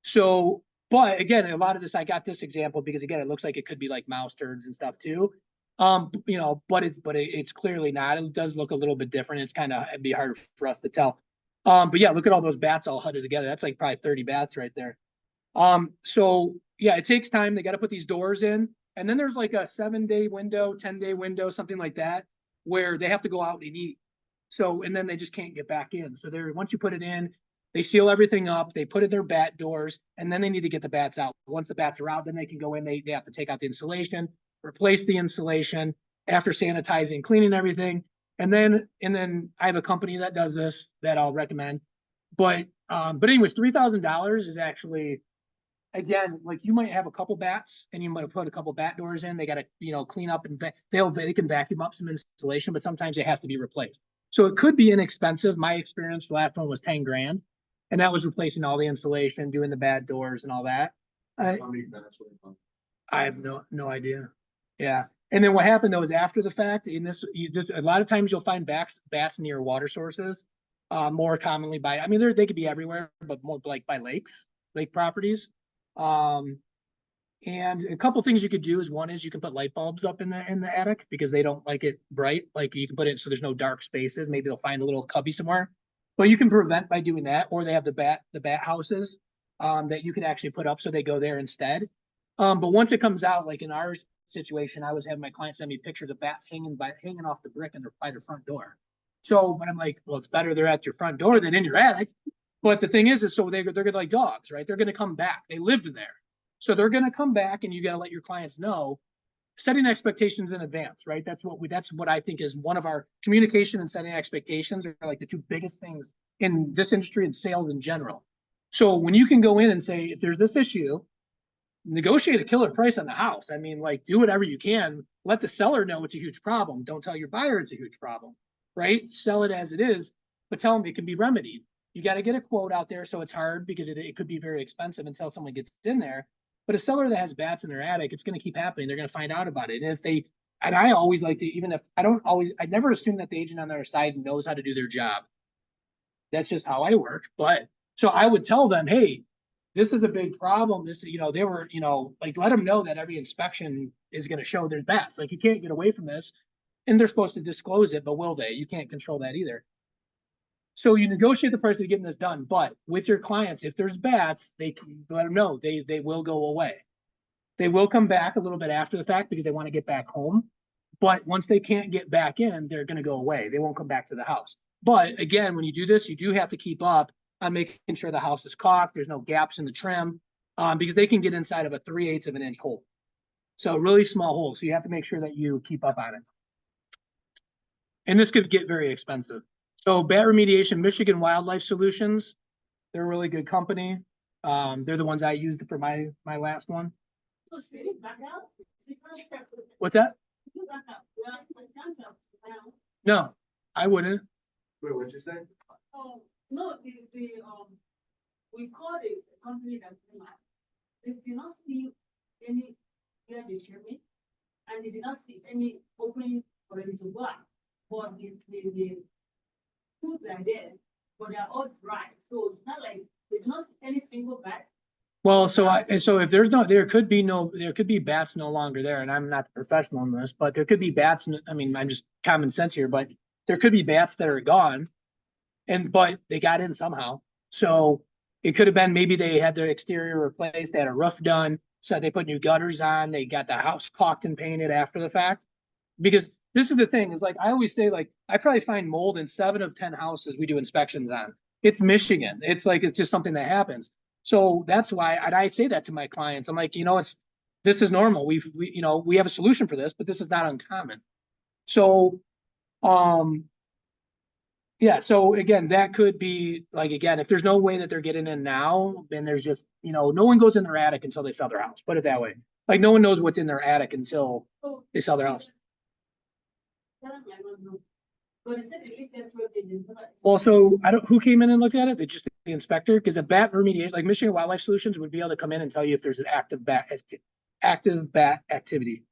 So, but again, a lot of this, I got this example because again, it looks like it could be like mouse turds and stuff too. But it's clearly not. It does look a little bit different. It'd be hard for us to tell. But yeah, look at all those bats all huddled together. That's like probably 30 bats right there. So yeah, it takes time. They got to put these doors in. And then there's like a 7-day window, 10-day window, something like that, where they have to go out and eat. So, and then they just can't get back in. So once you put it in, they seal everything up, they put in their bat doors, and then they need to get the bats out. Once the bats are out, then they can go in, they have to take out the insulation, replace the insulation after sanitizing, cleaning everything. And then I have a company that does this that I'll recommend. But anyways, $3,000 is actually, again, like you might have a couple bats and you might have put a couple bat doors in. They got to, clean up and they can vacuum up some insulation, but sometimes it has to be replaced. So it could be inexpensive. My experience, the last one was 10 grand, and that was replacing all the insulation, doing the bat doors and all that. I have no idea. Yeah. And then what happened though is after the fact, a lot of times you'll find bats near water sources, more commonly they could be everywhere, but more like by lake properties. And a couple things you could do is one is you can put light bulbs up in the attic because they don't like it bright. Like you can put it so there's no dark spaces. Maybe they'll find a little cubby somewhere, but you can prevent by doing that. Or they have the bat houses that you can actually put up so they go there instead. But once it comes out, like in our situation, I was having my client send me pictures of bats hanging off the brick by their front door. So, but I'm like, well, it's better they're at your front door than in your attic. But the thing is so they're gonna, like dogs, right? They're gonna come back. They lived there. So they're going to come back, and you got to let your clients know, setting expectations in advance, right? That's what I think is one of our communication and setting expectations are like the two biggest things in this industry and sales in general. So when you can go in and say, if there's this issue, negotiate a killer price on the house. I mean, like do whatever you can. Let the seller know it's a huge problem. Don't tell your buyer it's a huge problem, right? Sell it as it is, but tell them it can be remedied. You got to get a quote out there, so it's hard because it could be very expensive until someone gets in there. But a seller that has bats in their attic, it's going to keep happening. They're going to find out about it. And I always like to, even if I never assume that the agent on their side knows how to do their job. That's just how I work. But so I would tell them, hey, this is a big problem. They were, like let them know that every inspection is going to show there's bats. Like you can't get away from this, and they're supposed to disclose it, but will they? You can't control that either. So you negotiate the price of getting this done, but with your clients, if there's bats, they can let them know they will go away. They will come back a little bit after the fact because they want to get back home. But once they can't get back in, they're going to go away. They won't come back to the house. But again, when you do this, you do have to keep up on making sure the house is caulked. There's no gaps in the trim because they can get inside of a 3/8 of an inch hole. So really small holes. So you have to make sure that you keep up on it. And this could get very expensive. So bat remediation, Michigan Wildlife Solutions, they're a really good company. They're the ones I used for my last one. What's that? No, I wouldn't. Wait, what'd you say? No, we called it a company that they did not see any, yeah, they share me. and they did not see any opening for them to work. But the foods are there, but they're all dry, so it's not like they do not see any single bat. Well, so if there's there could be bats no longer there, and I'm not the professional in this, but there could be bats, I mean, I'm just common sense here, but there could be bats that are gone. But they got in somehow. So it could have been maybe they had their exterior replaced, they had a roof done, so they put new gutters on, they got the house caulked and painted after the fact. Because this is the thing, is like I always say, like I probably find mold in 7 of 10 houses we do inspections on. It's Michigan. It's like it's just something that happens. So that's why I say that to my clients. I'm like, this is normal. We have a solution for this, but this is not uncommon. So yeah, so again, that could be like, again, if there's no way that they're getting in now, then there's just, no one goes in their attic until they sell their house. Put it that way. Like no one knows what's in their attic until they sell their house. Tell them I don't know. But instead they leave that road, they didn't. Well, so who came in and looked at it? Just the inspector, because a bat remediation, like Michigan Wildlife Solutions would be able to come in and tell you if there's an active bat activity.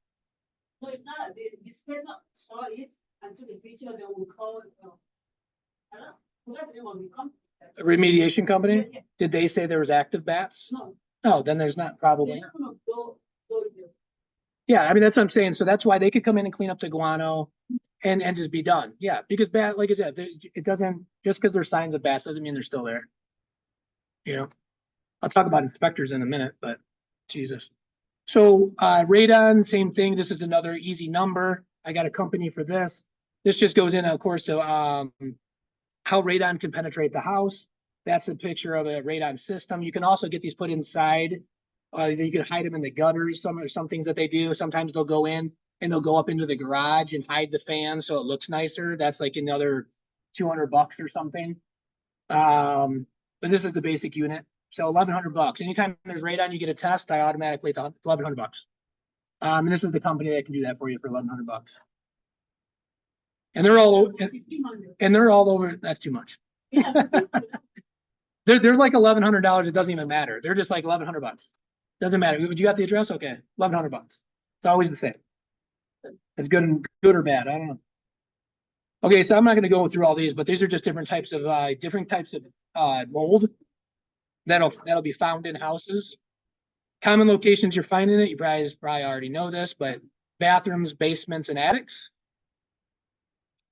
No, it's not, the inspector saw it and took a picture, they will call, I don't know, forgot the name of the company. A remediation company? Yeah. Did they say there was active bats? No, No, then there's not, probably they're not. just gonna go there. Yeah, I mean, that's what I'm saying. So that's why they could come in and clean up the guano and just be done. Yeah, because bat, like I said, it doesn't, just because there's signs of bats doesn't mean they're still there. I'll talk about inspectors in a minute, but Jesus. So radon, same thing. This is another easy number. I got a company for this. This just goes in, of course, to how radon can penetrate the house. That's a picture of a radon system. You can also get these put inside. You can hide them in the gutters. Some things that they do. Sometimes they'll go in and they'll go up into the garage and hide the fan so it looks nicer. That's like another $200 or something. But this is the basic unit. So $1,100. Anytime there's radon, you get a test. It's $1,100. And this is the company that can do that for you for $1,100. And they're all over. That's too much. Yeah. They're like $1,100. It doesn't even matter. They're just like $1,100. Doesn't matter. You got the address? Okay, $1,100. It's always the same. It's good or bad. I don't know. Okay, so I'm not going to go through all these, but these are just different types of mold that'll be found in houses. Common locations you're finding it. You probably already know this, but bathrooms, basements, and attics.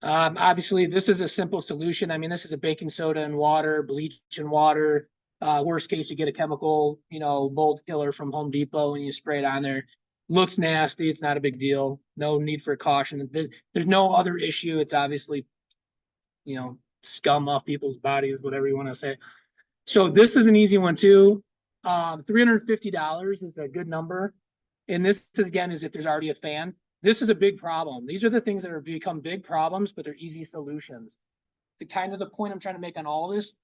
Obviously, this is a simple solution. I mean, this is a baking soda and water, bleach and water. Worst case, you get a chemical, mold killer from Home Depot and you spray it on there. Looks nasty. It's not a big deal. No need for caution. There's no other issue. It's obviously, scum off people's bodies, whatever you want to say. So this is an easy one too. $350 is a good number. And this is, again, is if there's already a fan. This is a big problem. These are the things that are become big problems, but they're easy solutions. The point I'm trying to make on all of this,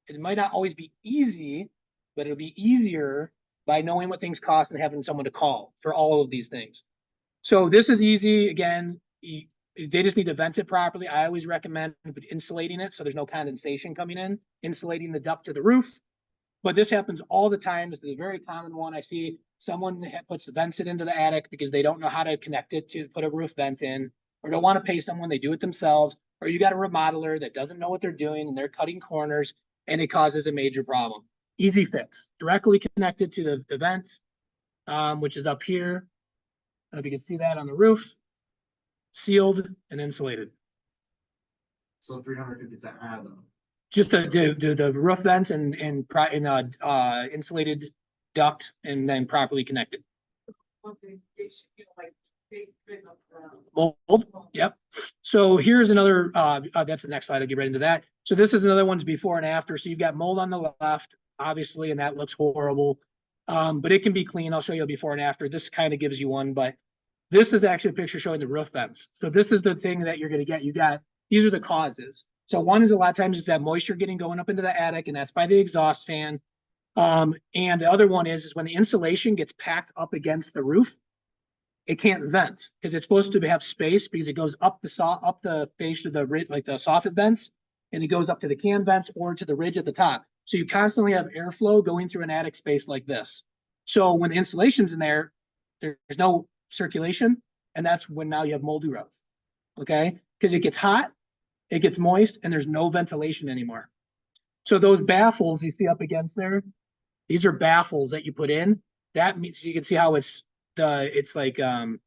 it might not always be easy, but it'll be easier by knowing what things cost and having someone to call for all of these things. So this is easy. Again, they just need to vent it properly. I always recommend insulating it so there's no condensation coming in, insulating the duct to the roof. But this happens all the time. This is a very common one. I see someone vents it into the attic because they don't know how to connect it to put a roof vent in, or don't want to pay someone, they do it themselves, or you got a remodeler that doesn't know what they're doing and they're cutting corners and it causes a major problem. Easy fix, directly connected to the vent, which is up here. I don't know if you can see that on the roof, sealed and insulated. So 350 to add them. Just to do the roof vents and insulated duct and then properly connected. Okay, they should be like, they bring up, Mold. Yep. So here's another, that's the next slide. I'll get right into that. So this is another one's before and after. So you've got mold on the left, obviously, and that looks horrible. But it can be clean. I'll show you a before and after. This kind of gives you one, but this is actually a picture showing the roof vents. So this is the thing that you're going to get. These are the causes. So one is a lot of times is that moisture going up into the attic, and that's by the exhaust fan. And the other one is when the insulation gets packed up against the roof, it can't vent because it's supposed to have space because it goes up the face of the ridge, like the soffit vents, and it goes up to the can vents or to the ridge at the top. So you constantly have airflow going through an attic space like this. So when the insulation's in there, there's no circulation. And that's when now you have moldy growth. Okay, because it gets hot, it gets moist, and there's no ventilation anymore. So those baffles you see up against there, these are baffles that you put in. That means you can see how it's like can't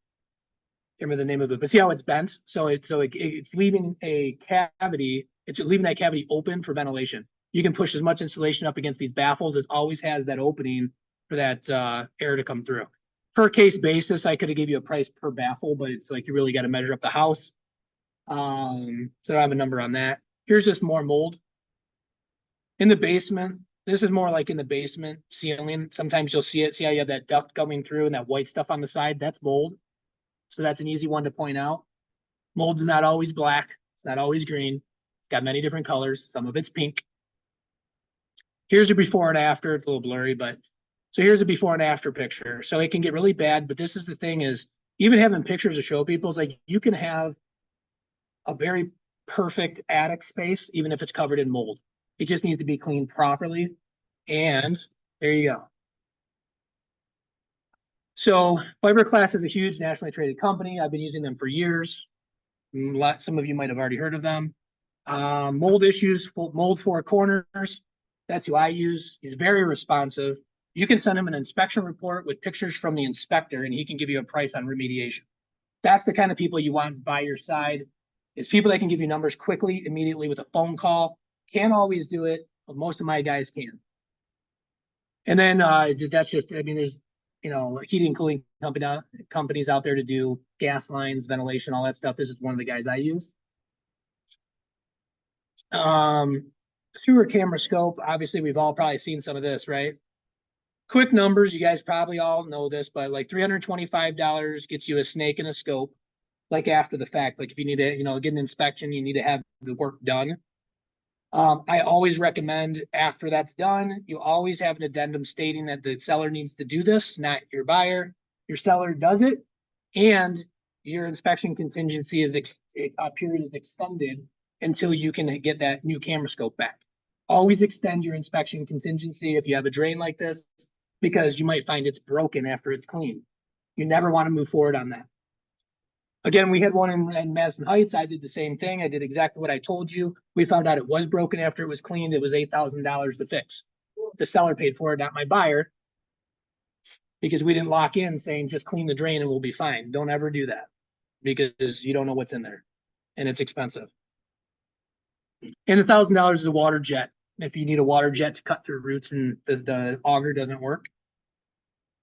remember the name of it, but see how it's bent? It's leaving a cavity, it's leaving that cavity open for ventilation. You can push as much insulation up against these baffles. It always has that opening for that air to come through. Per case basis, I could have gave you a price per baffle, but it's like you really got to measure up the house. So I don't have a number on that. Here's just more mold. In the basement, this is more like in the basement ceiling. Sometimes you'll see it. See how you have that duct coming through and that white stuff on the side? That's mold. So that's an easy one to point out. Mold's not always black. It's not always green. It's got many different colors. Some of it's pink. Here's a before and after. It's a little blurry, but so here's a before and after picture. So it can get really bad, but this is the thing is even having pictures to show people is like you can have a very perfect attic space, even if it's covered in mold. It just needs to be cleaned properly. And there you go. So Fiberglass is a huge nationally traded company. I've been using them for years. Some of you might have already heard of them. Mold issues, mold four corners. That's who I use. He's very responsive. You can send him an inspection report with pictures from the inspector and he can give you a price on remediation. That's the kind of people you want by your side. It's people that can give you numbers quickly, immediately with a phone call. Can't always do it, but most of my guys can. And then that's just, I mean, there's, heating and cooling companies out there to do gas lines, ventilation, all that stuff. This is one of the guys I use. Through a camera scope, obviously we've all probably seen some of this, right? Quick numbers, you guys probably all know this, but like $325 gets you a snake and a scope, like after the fact. Like if you need to, get an inspection, you need to have the work done. I always recommend after that's done, you always have an addendum stating that the seller needs to do this, not your buyer. Your seller does it, and your inspection contingency is period is extended until you can get that new camera scope back. Always extend your inspection contingency if you have a drain like this, because you might find it's broken after it's clean. You never want to move forward on that. Again, we had one in Madison Heights. I did the same thing. I did exactly what I told you. We found out it was broken after it was cleaned. It was $8,000 to fix. The seller paid for it, not my buyer, because we didn't lock in saying just clean the drain and we'll be fine. Don't ever do that because you don't know what's in there and it's expensive. And $1,000 is a water jet. If you need a water jet to cut through roots and the auger doesn't work.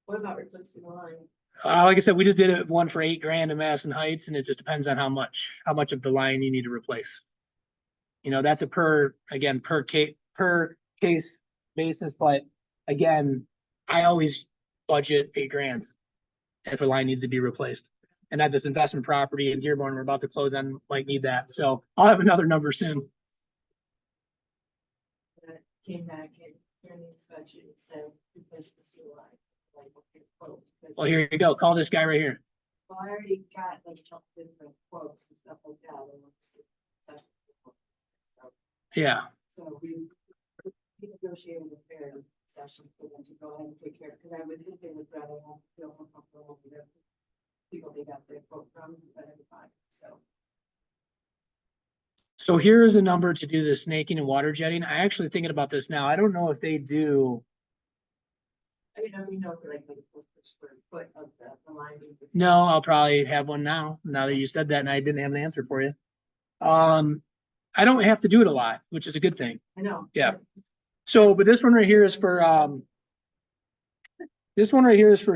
What about replacing the line? Like I said, we just did one for $8,000 in Madison Heights, and it just depends on how much of the line you need to replace. That's a per case basis, but again, I always budget $8,000 if a line needs to be replaced. And at this investment property in Dearborn, we're about to close on, might need that. So I'll have another number soon. Came back and during the inspection, it said replace the sewer line. Well, here you go. Call this guy right here. Well, I already got like different quotes and stuff like that. Yeah. So we negotiated a fair session for them to go ahead and take care of, because I would think they would rather feel more comfortable with the people they got their quote from than everybody, so. So here is a number to do the snaking and water jetting. I actually thinking about this now. I don't know if they do. I mean, for like the square foot of the line. No, I'll probably have one now that you said that and I didn't have an answer for you. I don't have to do it a lot, which is a good thing. I know. Yeah. So, but this one right here is for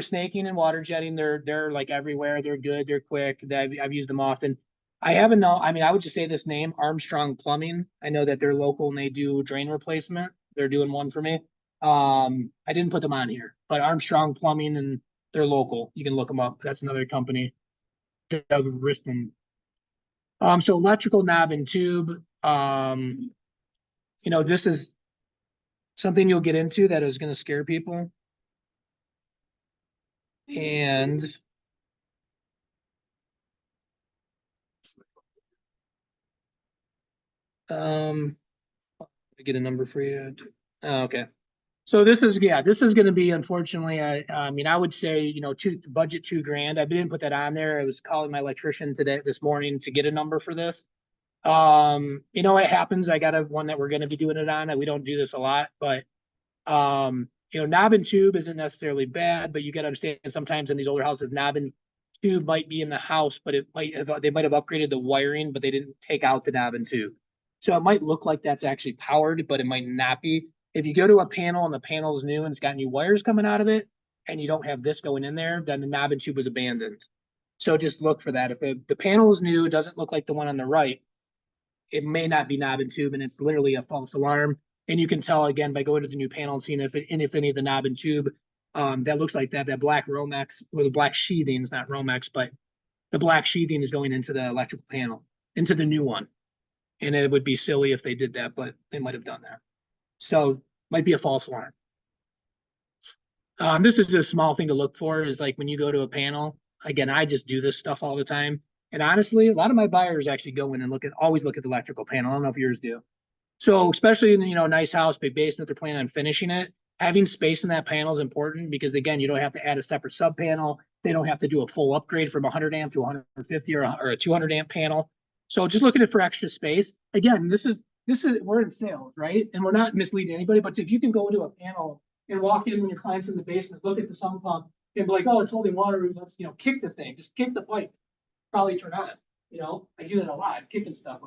snaking and water jetting. They're like everywhere. They're good. They're quick. I've used them often. I would just say this name, Armstrong Plumbing. I know that they're local and they do drain replacement. They're doing one for me. I didn't put them on here, but Armstrong Plumbing, and they're local. You can look them up. That's another company. Doug Riston. So electrical knob and tube. This is something you'll get into that is going to scare people. And I get a number for you. Oh, okay. So this is, yeah, this is gonna be unfortunately, I mean, I would say, you know, budget $2,000. I didn't put that on there. I was calling my electrician this morning to get a number for this. You know, it happens. I got one that we're gonna be doing it on. We don't do this a lot, but you know, knob and tube isn't necessarily bad, but you gotta understand sometimes in these older houses, knob and tube might be in the house, but they might have upgraded the wiring, but they didn't take out the knob and tube. So it might look like that's actually powered, but it might not be. If you go to a panel and the panel is new and it's got new wires coming out of it, and you don't have this going in there, then the knob and tube was abandoned. So just look for that. If the panel is new, it doesn't look like the one on the right, it may not be knob and tube, and it's literally a false alarm. And you can tell again by going to the new panel and seeing if any of the knob and tube that looks like that black Romex or the black sheathing is not Romex, but the black sheathing is going into the electrical panel, into the new one. And it would be silly if they did that, but they might have done that. So might be a false alarm. This is a small thing to look for is like when you go to a panel, again, I just do this stuff all the time. And honestly, a lot of my buyers actually go in and always look at the electrical panel. I don't know if yours do. So especially in, you know, nice house, big basement, they're planning on finishing it. Having space in that panel is important because again, you don't have to add a separate sub panel. They don't have to do a full upgrade from 100 amp to 150 or a 200 amp panel. So just looking at for extra space. Again, this is we're in sales, right? And we're not misleading anybody, but if you can go into a panel and walk in when your client's in the basement, look at the sump pump and be like, oh, it's holding water. Let's, you know, kick the thing, just kick the pipe, probably turn on. You know, I do that a lot, kicking stuff.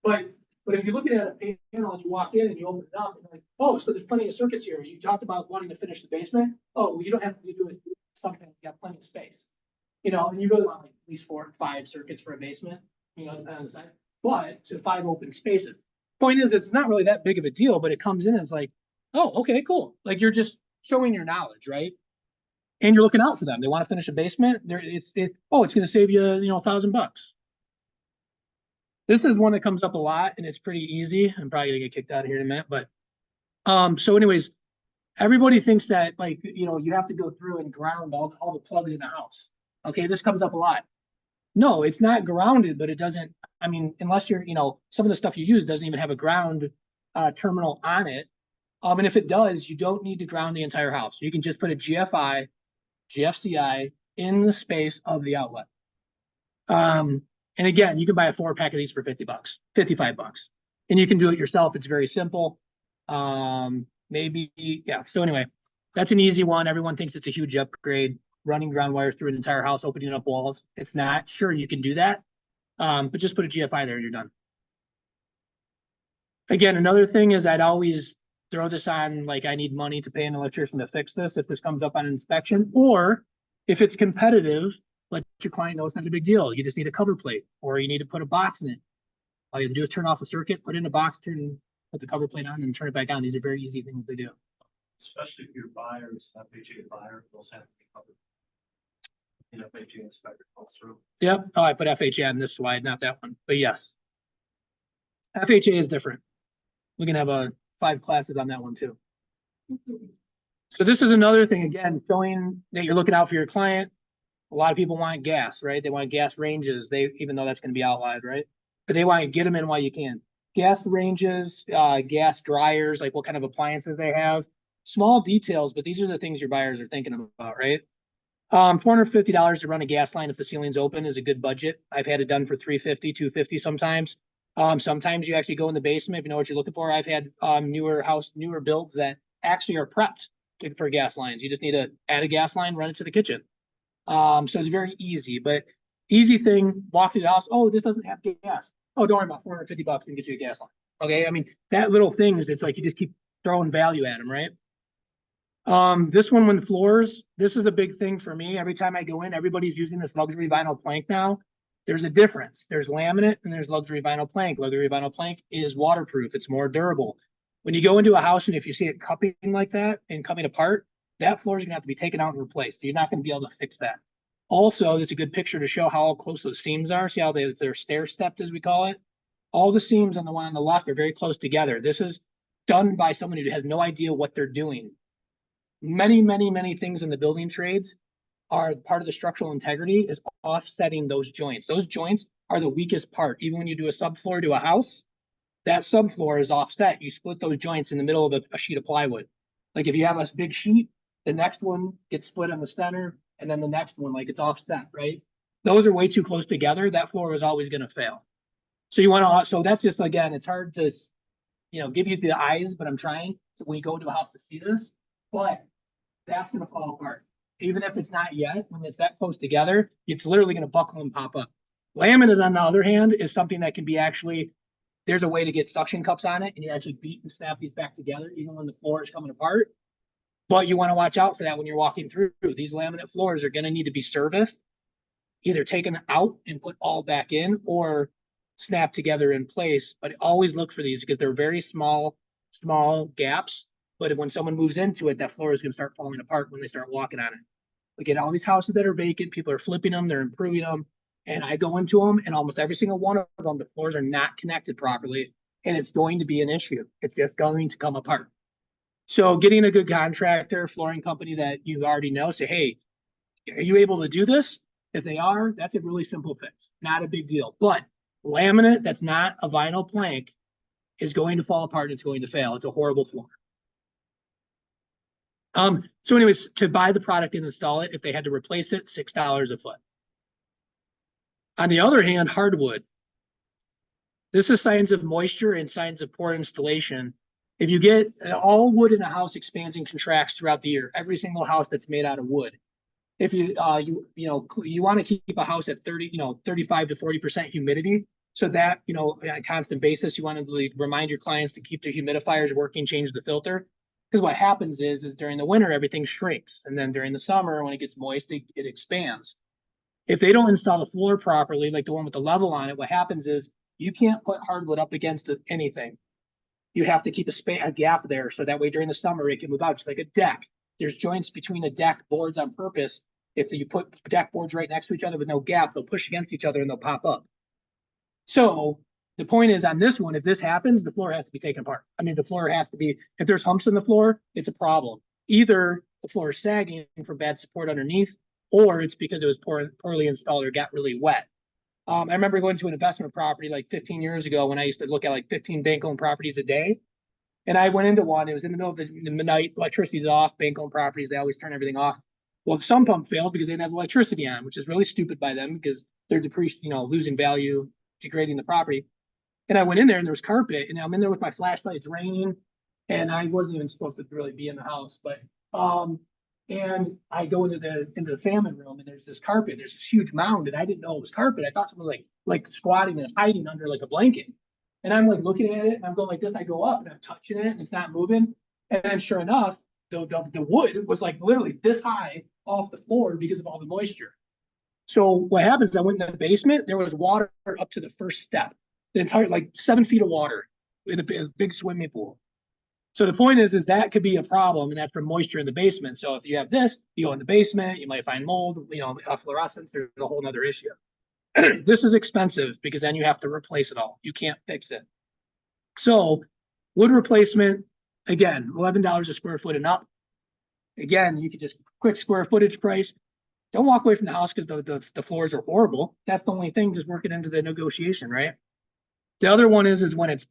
But if you're looking at a panel and you walk in and you open it up and you're like, oh, so there's plenty of circuits here. You talked about wanting to finish the basement. Oh, well, you don't have to do it something. You got plenty of space. You know, and you really want like at least 4 or 5 circuits for a basement, you know, depending on the size. But to 5 open spaces. Point is, it's not really that big of a deal, but it comes in as like, oh, okay, cool. Like you're just showing your knowledge, right? And you're looking out for them. They want to finish a basement. It's going to save you, you know, $1,000. This is one that comes up a lot and it's pretty easy. I'm probably gonna get kicked out of here in a minute, but so anyways, everybody thinks that like, you know, you have to go through and ground all the plugs in the house. Okay, this comes up a lot. No, it's not grounded, but it doesn't, I mean, unless you're, you know, some of the stuff you use doesn't even have a ground terminal on it. And if it does, you don't need to ground the entire house. You can just put a GFI, GFCI in the space of the outlet. And again, you can buy a 4-pack of these for $50, $55. And you can do it yourself. It's very simple. Maybe, yeah. So anyway, that's an easy one. Everyone thinks it's a huge upgrade, running ground wires through an entire house, opening up walls. It's not. Sure, you can do that. But just put a GFI there and you're done. Again, another thing is I'd always throw this on, like I need money to pay an electrician to fix this if this comes up on inspection, or if it's competitive, let your client know it's not a big deal. You just need a cover plate or you need to put a box in it. All you have to do is turn off the circuit, put in a box, put the cover plate on and turn it back on. These are very easy things to do. Especially if your buyer is an FHA buyer, those have to be covered. An FHA inspector goes through. Yep. Oh, I put FHA on this slide, not that one, but yes. FHA is different. We can have 5 classes on that one too. So this is another thing, again, showing that you're looking out for your client. A lot of people want gas, right? They want gas ranges. Even though that's going to be outlawed, right? But they want to get them in while you can. Gas ranges, gas dryers, like what kind of appliances they have. Small details, but these are the things your buyers are thinking about, right? $450 to run a gas line if the ceiling's open is a good budget. I've had it done for $350, $250 sometimes. Sometimes you actually go in the basement if you know what you're looking for. I've had newer builds that actually are prepped for gas lines. You just need to add a gas line, run it to the kitchen. So it's very easy, but easy thing, walk through the house. Oh, this doesn't have gas. Oh, don't worry about $450 and get you a gas line. Okay. I mean, that little things, it's like you just keep throwing value at them, right? This one, when floors, this is a big thing for me. Every time I go in, everybody's using this luxury vinyl plank now. There's a difference. There's laminate and there's luxury vinyl plank. Luxury vinyl plank is waterproof. It's more durable. When you go into a house and if you see it cupping like that and coming apart, that floor is going to have to be taken out and replaced. You're not going to be able to fix that. Also, it's a good picture to show how close those seams are. See how they're stair-stepped, as we call it? All the seams on the one on the left are very close together. This is done by someone who has no idea what they're doing. Many, many, many things in the building trades are part of the structural integrity is offsetting those joints. Those joints are the weakest part. Even when you do a subfloor to a house, that subfloor is offset. You split those joints in the middle of a sheet of plywood. Like if you have a big sheet, the next one gets split in the center, and then the next one, like it's offset, right? Those are way too close together. That floor is always going to fail. So you want to, so that's just, again, it's hard to, give you the eyes, but I'm trying. So when you go to a house to see this, but that's going to fall apart. Even if it's not yet, when it's that close together, it's literally going to buckle and pop up. Laminate, on the other hand, is something that can be actually, there's a way to get suction cups on it, and you actually beat and snap these back together, even when the floor is coming apart. But you want to watch out for that when you're walking through. These laminate floors are going to need to be serviced, either taken out and put all back in, or snap together in place. But always look for these because they're very small gaps. But when someone moves into it, that floor is going to start falling apart when they start walking on it. Again, all these houses that are vacant, people are flipping them, they're improving them. And I go into them, and almost every single one of them, the floors are not connected properly. And it's going to be an issue. It's just going to come apart. So getting a good contractor, flooring company that you already know, say, hey, are you able to do this? If they are, that's a really simple fix. Not a big deal. But laminate that's not a vinyl plank is going to fall apart. It's going to fail. It's a horrible floor. So anyways, to buy the product and install it, if they had to replace it, $6 a foot. On the other hand, hardwood. This is signs of moisture and signs of poor installation. If you get all wood in a house expands and contracts throughout the year, every single house that's made out of wood. If you want to keep a house at 35 to 40% humidity, so that, on a constant basis, you want to remind your clients to keep the humidifiers working, change the filter. Because what happens is during the winter, everything shrinks. And then during the summer, when it gets moist, it expands. If they don't install the floor properly, like the one with the level on it, what happens is you can't put hardwood up against anything. You have to keep a gap there. So that way during the summer, it can move out, just like a deck. There's joints between the deck boards on purpose. If you put deck boards right next to each other with no gap, they'll push against each other and they'll pop up. So the point is, on this one, if this happens, the floor has to be taken apart. I mean, the floor has to be, if there's humps in the floor, it's a problem. Either the floor is sagging from bad support underneath, or it's because it was poorly installed or got really wet. I remember going to an investment property like 15 years ago when I used to look at like 15 bank-owned properties a day. And I went into one, it was in the middle of the night, electricity's off, bank-owned properties, they always turn everything off. Well, the sump pump failed because they didn't have electricity on, which is really stupid by them because they're losing value, degrading the property. And I went in there and there was carpet, and I'm in there with my flashlight, it's raining, and I wasn't even supposed to really be in the house, but and I go into the famine room, and there's this carpet, there's this huge mound, and I didn't know it was carpet. I thought someone was like squatting and hiding under like a blanket. And I'm like looking at it, and I'm going like this. I go up and I'm touching it, and it's not moving. And then sure enough, the wood was like literally this high off the floor because of all the moisture. So what happens? I went in the basement. There was water up to the first step. The entire like 7 feet of water in a big swimming pool. So the point is that could be a problem, and that's from moisture in the basement. So if you have this, you go in the basement, you might find mold, fluorescence. There's a whole other issue. This is expensive because then you have to replace it all. You can't fix it. So wood replacement, again, $11 a square foot and up. Again, you could just quick square footage price. Don't walk away from the house because the floors are horrible. That's the only thing, just work it into the negotiation, right? The other one is when it's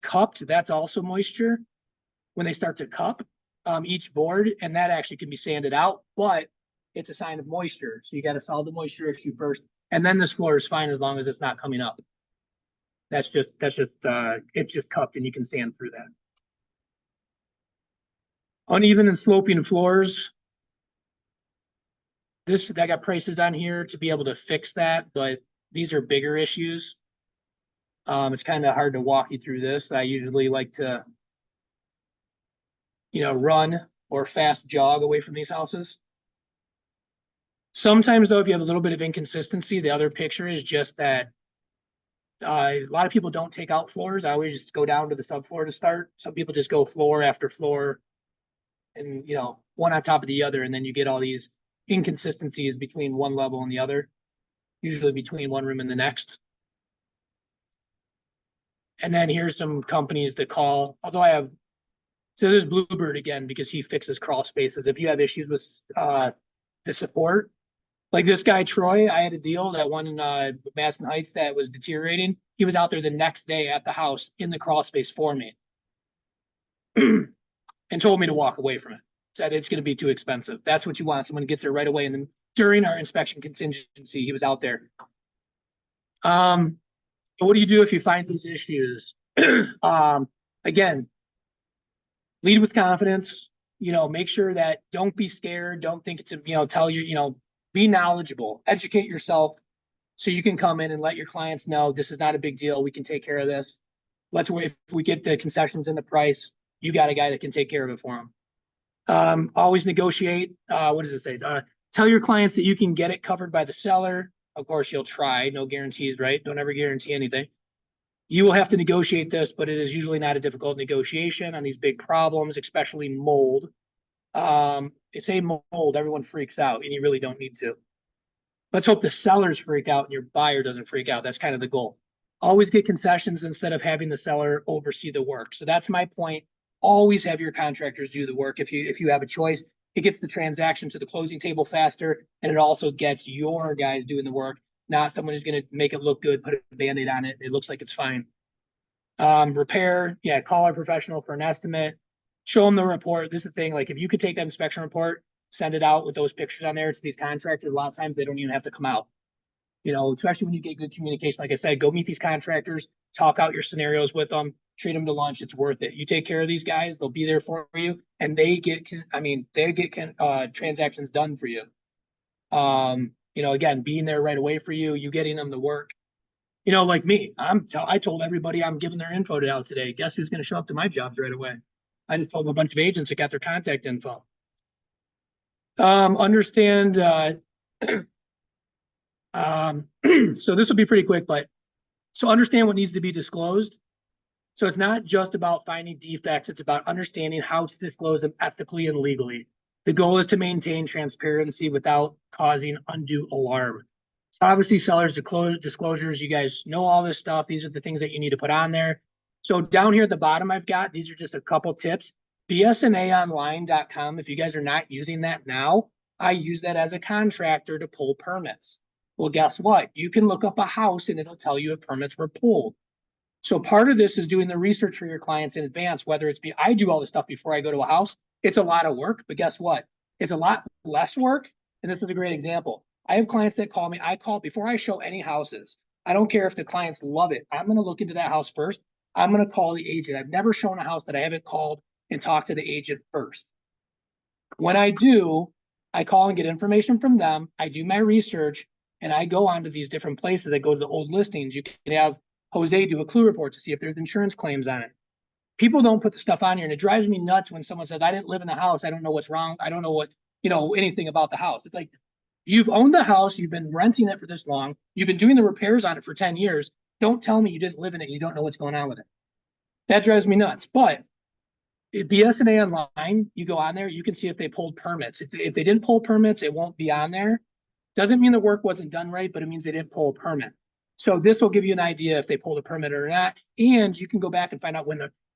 cupped, that's also moisture. When they start to cup each board, and that actually can be sanded out, but it's a sign of moisture. So you got to solve the moisture issue first. And then this floor is fine as long as it's not coming up. It's just cupped and you can sand through that. Uneven and sloping floors. I got prices on here to be able to fix that, but these are bigger issues. It's kind of hard to walk you through this. I usually like to, run or fast jog away from these houses. Sometimes though, if you have a little bit of inconsistency, the other picture is just that a lot of people don't take out floors. I always just go down to the subfloor to start. Some people just go floor after floor and, one on top of the other. And then you get all these inconsistencies between one level and the other, usually between one room and the next. And then here's some companies that call, so there's Bluebird again, because he fixes crawl spaces. If you have issues with the support, Like this guy, Troy, I had a deal that one in Madison Heights that was deteriorating. He was out there the next day at the house in the crawl space for me and told me to walk away from it. Said it's going to be too expensive. That's what you want. Someone gets there right away. And then during our inspection contingency, he was out there. What do you do if you find these issues? Again, lead with confidence, make sure that don't be scared. Don't think it's, tell you, be knowledgeable, educate yourself so you can come in and let your clients know this is not a big deal. We can take care of this. Let's wait. If we get the concessions in the price, you got a guy that can take care of it for them. Always negotiate. What does it say? Tell your clients that you can get it covered by the seller. Of course, you'll try. No guarantees, right? Don't ever guarantee anything. You will have to negotiate this, but it is usually not a difficult negotiation on these big problems, especially mold. They say mold, everyone freaks out, and you really don't need to. Let's hope the sellers freak out and your buyer doesn't freak out. That's kind of the goal. Always get concessions instead of having the seller oversee the work. So that's my point. Always have your contractors do the work. If you have a choice, it gets the transaction to the closing table faster, and it also gets your guys doing the work, not someone who's going to make it look good, put a Band-Aid on it. It looks like it's fine. Repair, call our professional for an estimate. Show them the report. This is the thing, like if you could take that inspection report, send it out with those pictures on there to these contractors, a lot of times they don't even have to come out. Especially when you get good communication. Like I said, go meet these contractors, talk out your scenarios with them, treat them to lunch. It's worth it. You take care of these guys, they'll be there for you, and they get transactions done for you. Again, being there right away for you, you getting them the work. Like me, I told everybody I'm giving their info out today. Guess who's going to show up to my jobs right away? I just told a bunch of agents that got their contact info. Understand. So this will be pretty quick, so understand what needs to be disclosed. So it's not just about finding defects. It's about understanding how to disclose them ethically and legally. The goal is to maintain transparency without causing undue alarm. So obviously sellers disclosures, you guys know all this stuff. These are the things that you need to put on there. So down here at the bottom, these are just a couple tips. bsnaonline.com. If you guys are not using that now, I use that as a contractor to pull permits. Well, guess what? You can look up a house and it'll tell you if permits were pulled. So part of this is doing the research for your clients in advance, whether I do all this stuff before I go to a house. It's a lot of work, but guess what? It's a lot less work. And this is a great example. I have clients that call me. I call before I show any houses. I don't care if the clients love it. I'm going to look into that house first. I'm going to call the agent. I've never shown a house that I haven't called and talked to the agent first. When I do, I call and get information from them. I do my research and I go onto these different places. I go to the old listings. You can have Jose do a clue report to see if there's insurance claims on it. People don't put the stuff on here, and it drives me nuts when someone says, I didn't live in the house. I don't know what's wrong. I don't know anything about the house. It's like, you've owned the house. You've been renting it for this long. You've been doing the repairs on it for 10 years. Don't tell me you didn't live in it. And you don't know what's going on with it. That drives me nuts. But at BSNA Online, you go on there, you can see if they pulled permits. If they didn't pull permits, it won't be on there. Doesn't mean the work wasn't done right, but it means they didn't pull a permit. So this will give you an idea if they pulled a permit or not. And you can go back and find out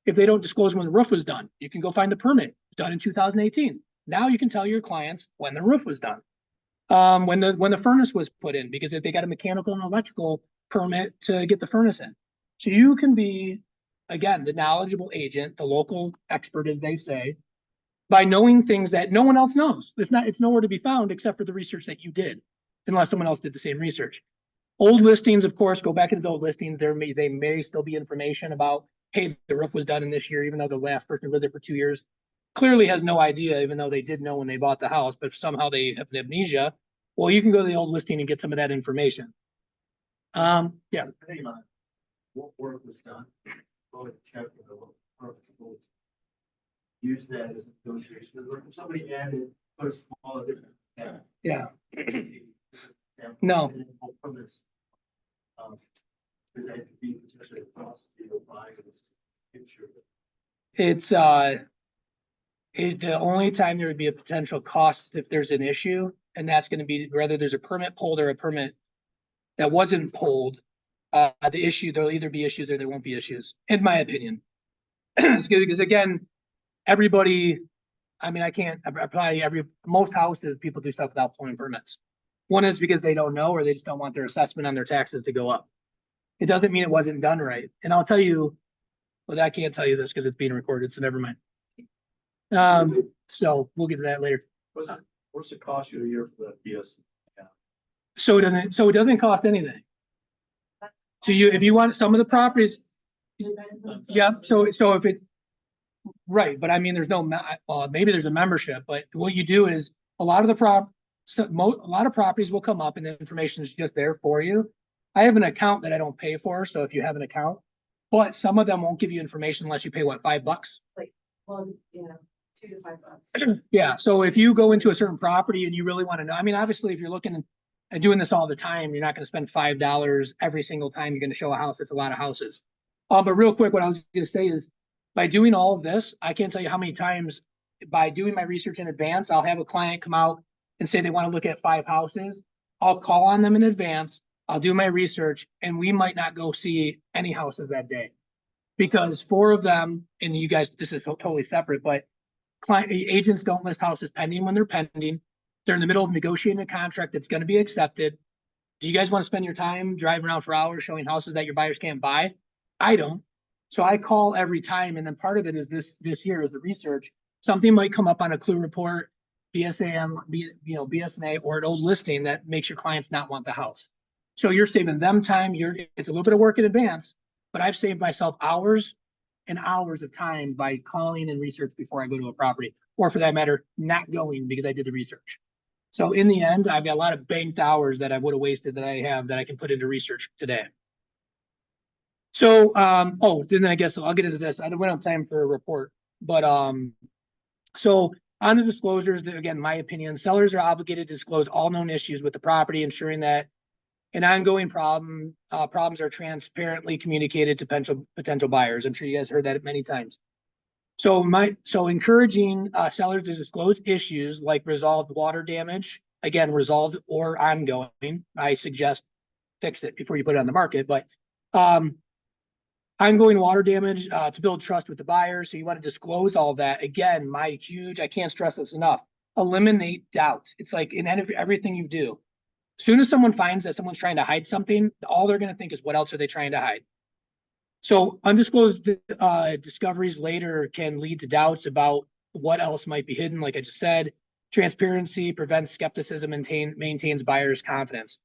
if they don't disclose when the roof was done, you can go find the permit done in 2018. Now you can tell your clients when the roof was done. When the furnace was put in, because if they got a mechanical and electrical permit to get the furnace in. So you can be, again, the knowledgeable agent, the local expert, as they say, by knowing things that no one else knows. It's nowhere to be found except for the research that you did, unless someone else did the same research. Old listings, of course, go back into the old listings. They may still be information about, hey, the roof was done in this year, even though the last person lived there for 2 years clearly has no idea, even though they did know when they bought the house, but somehow they have amnesia. Well, you can go to the old listing and get some of that information. Yeah. Hey, what work was done? Go and check with the local. Use that as a negotiation. If somebody added, put a small addition. Yeah. No. Does that be potentially a cost, buying this picture? It's the only time there would be a potential cost if there's an issue, and that's going to be whether there's a permit pulled or a permit that wasn't pulled. The issue, there'll either be issues or there won't be issues, in my opinion. Because again, everybody, I mean, most houses, people do stuff without pulling permits. One is because they don't know, or they just don't want their assessment on their taxes to go up. It doesn't mean it wasn't done right. And I'll tell you, well, I can't tell you this because it's being recorded, so never mind. So we'll get to that later. What's it cost you a year for that BS? So it doesn't cost anything. So if you want some of the properties, yeah, so if it, right, but I mean, there's no, maybe there's a membership, but what you do is a lot of a lot of properties will come up and the information is just there for you. I have an account that I don't pay for, so if you have an account, but some of them won't give you information unless you pay what, $5? Well, you know, $2 to $5. Yeah, so if you go into a certain property and you really want to know, I mean, obviously, if you're looking and doing this all the time, you're not going to spend $5 every single time you're going to show a house. It's a lot of houses. But real quick, what I was going to say is by doing all of this, I can't tell you how many times by doing my research in advance, I'll have a client come out and say they want to look at 5 houses. I'll call on them in advance. I'll do my research and we might not go see any houses that day because 4 of them, and you guys, this is totally separate, but agents don't list houses pending when they're pending. They're in the middle of negotiating a contract that's going to be accepted. Do you guys want to spend your time driving around for hours showing houses that your buyers can't buy? I don't. So I call every time. And then part of it is this year is the research. Something might come up on a clue report, BSA, BSNA, or an old listing that makes your clients not want the house. So you're saving them time. It's a little bit of work in advance, but I've saved myself hours and hours of time by calling and research before I go to a property, or for that matter, not going because I did the research. So in the end, I've got a lot of banked hours that I would have wasted that I have that I can put into research today. So, then I guess I'll get into this. I don't have time for a report, but, so on the disclosures, again, my opinion, sellers are obligated to disclose all known issues with the property, ensuring that an ongoing problems are transparently communicated to potential buyers. I'm sure you guys heard that many times. So encouraging sellers to disclose issues like resolved water damage, again, resolved or ongoing. I suggest fix it before you put it on the market, but ongoing water damage to build trust with the buyer. So you want to disclose all of that. Again, I can't stress this enough. Eliminate doubt. It's like in everything you do. As soon as someone finds that someone's trying to hide something, all they're going to think is, what else are they trying to hide? So undisclosed discoveries later can lead to doubts about what else might be hidden. Like I just said, transparency prevents skepticism, maintains buyers' confidence.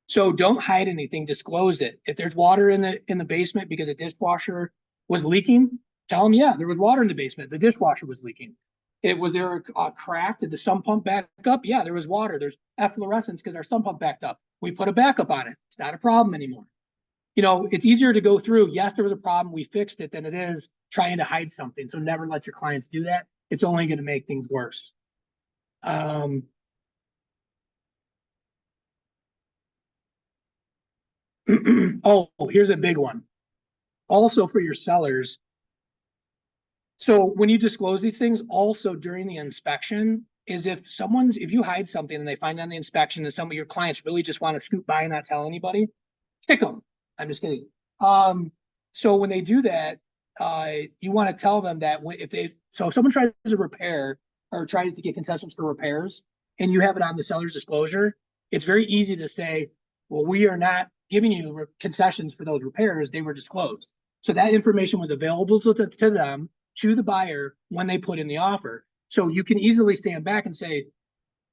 So don't hide anything, disclose it. If there's water in the basement because a dishwasher was leaking, tell them, yeah, there was water in the basement. The dishwasher was leaking. Was there a crack? Did the sump pump back up? Yeah, there was water. There's efflorescence because our sump pump backed up. We put a backup on it. It's not a problem anymore. It's easier to go through. Yes, there was a problem. We fixed it than it is trying to hide something. So never let your clients do that. It's only going to make things worse. Oh, here's a big one. Also for your sellers. So when you disclose these things, also during the inspection, is if you hide something and they find on the inspection that some of your clients really just want to scoot by and not tell anybody, kick them. I'm just kidding. So when they do that, you want to tell them that if someone tries to repair or tries to get concessions for repairs and you have it on the seller's disclosure, it's very easy to say, well, we are not giving you concessions for those repairs. They were disclosed. So that information was available to them, to the buyer when they put in the offer. So you can easily stand back and say,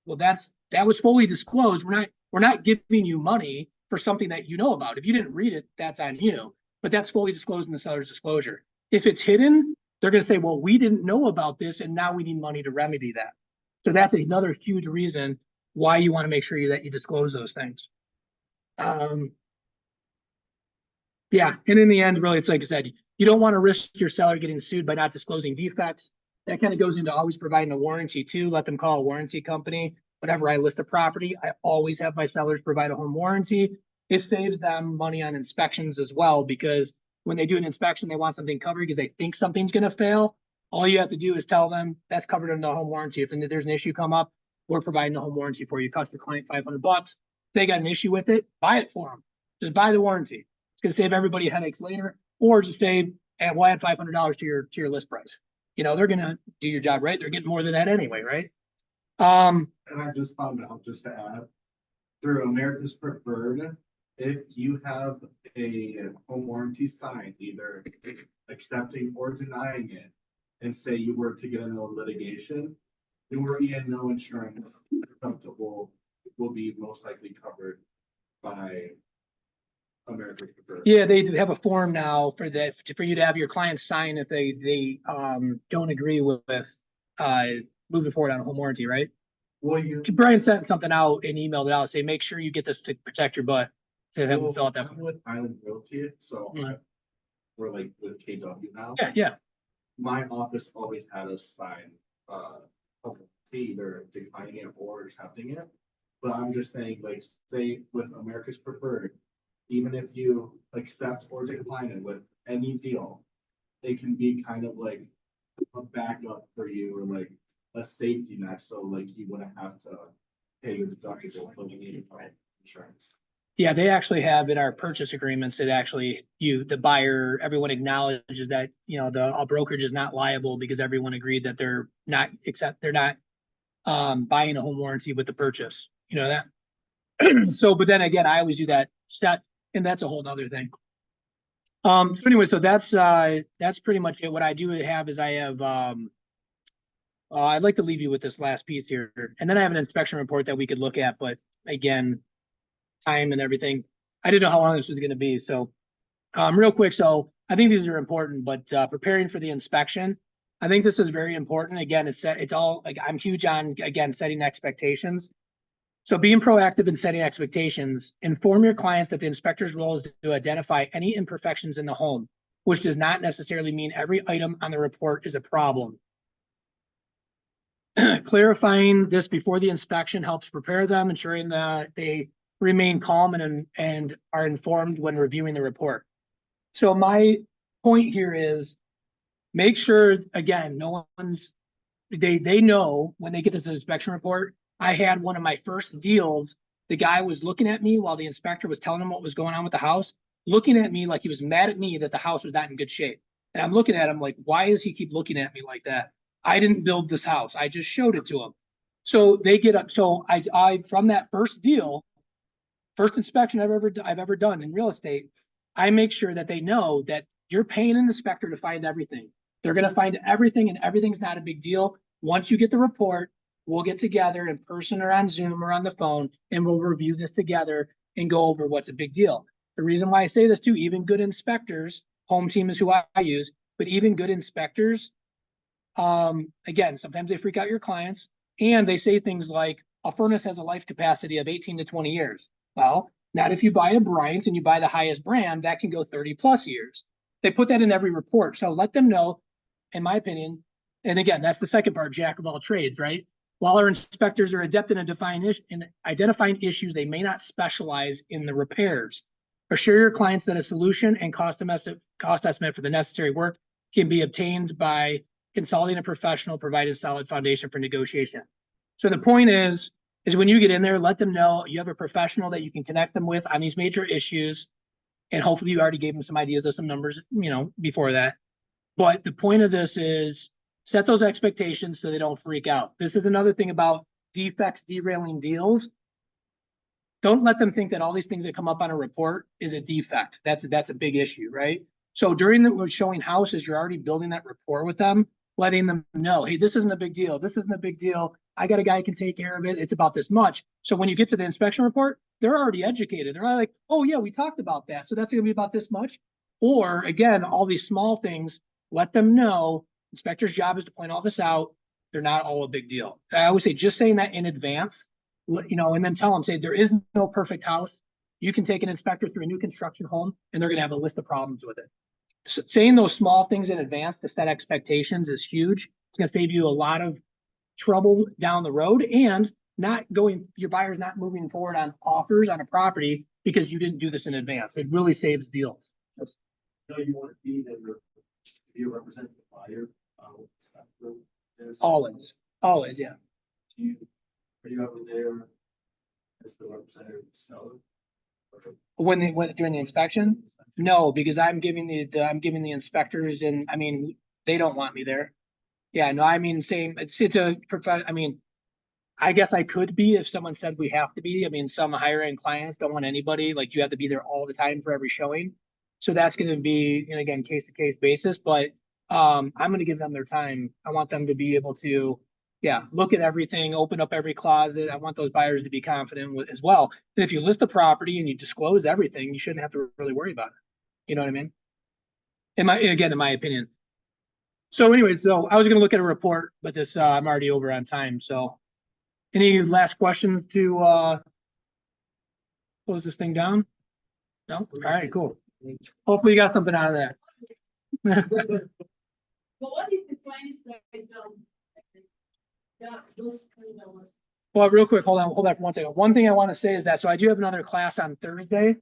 well, that was fully disclosed. We're not giving you money for something that you know about. If you didn't read it, that's on you, but that's fully disclosed in the seller's disclosure. If it's hidden, they're going to say, well, we didn't know about this and now we need money to remedy that. So that's another huge reason why you want to make sure that you disclose those things. Yeah, and in the end, really, it's like I said, you don't want to risk your seller getting sued by not disclosing defects. That kind of goes into always providing a warranty too. Let them call a warranty company. Whenever I list a property, I always have my sellers provide a home warranty. It saves them money on inspections as well, because when they do an inspection, they want something covered because they think something's going to fail. All you have to do is tell them that's covered under the home warranty. If there's an issue come up, we're providing a home warranty for you. Cost the client $500. If they got an issue with it, buy it for them. Just buy the warranty. It's going to save everybody headaches later, or just say, hey, we'll add $500 to your list price. They're going to do your job right. They're getting more than that anyway, right? And I just found out, just to add, through America's Preferred, if you have a home warranty sign, either accepting or denying it, and say you were to get into litigation, your no insurance deductible will be most likely covered by America's Preferred. Yeah, they do have a form now for that, for you to have your clients sign if they don't agree with moving forward on a home warranty, right? Well, you. Brian sent something out and emailed it out, say, make sure you get this to protect your butt. To have them Well, fill out that. I'm with Island Realty, so Mhm. we're like with KW now. Yeah. My office always had us sign, either declining it or accepting it. But I'm just saying, like, say with America's Preferred, even if you accept or decline it with any deal, it can be kind of like a backup for you, or like a safety net, so like you wouldn't have to pay your deductible for the insurance. Yeah, they actually have in our purchase agreements that actually the buyer, everyone acknowledges that, the brokerage is not liable because everyone agreed that they're not buying a home warranty with the purchase, that. So, but then again, I always do that set, and that's a whole nother thing. So anyway, so that's pretty much it. What I do have is I have, I'd like to leave you with this last piece here, and then I have an inspection report that we could look at, but again, time and everything. I didn't know how long this was going to be. So, real quick. So I think these are important, but preparing for the inspection, I think this is very important. Again, it's all like, I'm huge on, again, setting expectations. So being proactive in setting expectations, inform your clients that the inspector's role is to identify any imperfections in the home, which does not necessarily mean every item on the report is a problem. Clarifying this before the inspection helps prepare them, ensuring that they remain calm and are informed when reviewing the report. So my point here is, make sure, again, they know when they get this inspection report. I had one of my first deals, the guy was looking at me while the inspector was telling him what was going on with the house, looking at me like he was mad at me that the house was not in good shape. And I'm looking at him like, why does he keep looking at me like that? I didn't build this house. I just showed it to him. So they get up. So I from that first deal, first inspection I've ever done in real estate, I make sure that they know that you're paying an inspector to find everything. They're going to find everything, and everything's not a big deal. Once you get the report, we'll get together in person or on Zoom or on the phone, and we'll review this together and go over what's a big deal. The reason why I say this too, even good inspectors, Home Team is who I use, but even good inspectors, again, sometimes they freak out your clients, and they say things like, a furnace has a life capacity of 18 to 20 years. Well, not if you buy a Bryant's and you buy the highest brand, that can go 30 plus years. They put that in every report. So let them know, in my opinion, and again, that's the second part, jack of all trades, right? While our inspectors are adept in identifying issues, they may not specialize in the repairs. Assure your clients that a solution and cost estimate for the necessary work can be obtained by consulting a professional, provide a solid foundation for negotiation. So the point is when you get in there, let them know you have a professional that you can connect them with on these major issues. And hopefully you already gave them some ideas of some numbers, before that. But the point of this is set those expectations so they don't freak out. This is another thing about defects derailing deals. Don't let them think that all these things that come up on a report is a defect. That's a big issue, right? So during the showing houses, you're already building that rapport with them, letting them know, hey, this isn't a big deal. This isn't a big deal. I got a guy who can take care of it. It's about this much. So when you get to the inspection report, they're already educated. They're like, oh yeah, we talked about that. So that's going to be about this much. Or again, all these small things, let them know inspector's job is to point all this out. They're not all a big deal. I always say, just saying that in advance, and then tell them, say, there is no perfect house. You can take an inspector through a new construction home and they're going to have a list of problems with it. So saying those small things in advance to set expectations is huge. It's going to save you a lot of trouble down the road, and your buyer's not moving forward on offers on a property because you didn't do this in advance. It really saves deals. You want to be that you represent the buyer. Always, yeah. Are you ever there as the representative of the seller? When they went during the inspection? No, because I'm giving the inspectors, and I mean, they don't want me there. Yeah, no, I mean, same. It's a I guess I could be if someone said we have to be. I mean, some higher end clients don't want anybody, like you have to be there all the time for every showing. So that's gonna be, and again, case to case basis, but I'm gonna give them their time. I want them to be able to, yeah, look at everything, open up every closet. I want those buyers to be confident with as well. And if you list the property and you disclose everything, you shouldn't have to really worry about it. You know what I mean? In my opinion. So anyways, so I was gonna look at a report, but this, I'm already over on time, so. Any last questions to close this thing down? No? All right, cool. Hopefully you got something out of that. But what if the client like those kind of was. Well, real quick, hold on for 1 second. One thing I want to say is that, so I do have another class on Thursday.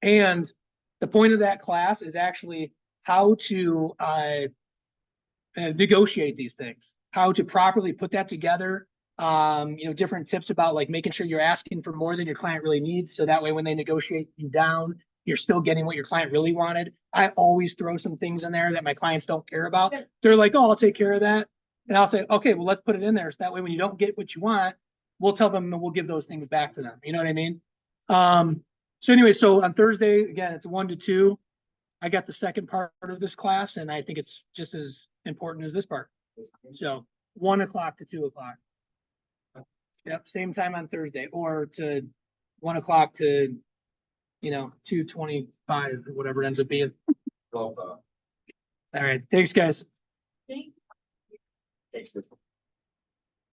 And the point of that class is actually how to negotiate these things, how to properly put that together. Different tips about like making sure you're asking for more than your client really needs. So that way, when they negotiate you down, you're still getting what your client really wanted. I always throw some things in there that my clients don't care about. They're like, oh, I'll take care of that. And I'll say, okay, well, let's put it in there. So that way, when you don't get what you want, we'll tell them and we'll give those things back to them. You know what I mean? So anyway, so on Thursday, again, it's 1 to 2. I got the second part of this class, and I think it's just as important as this part. So 1 o'clock to 2 o'clock. Yep, same time on Thursday, or to 1 o'clock to, 2:25 or whatever it ends up being. Well, All right, thanks, guys. Thank thanks for.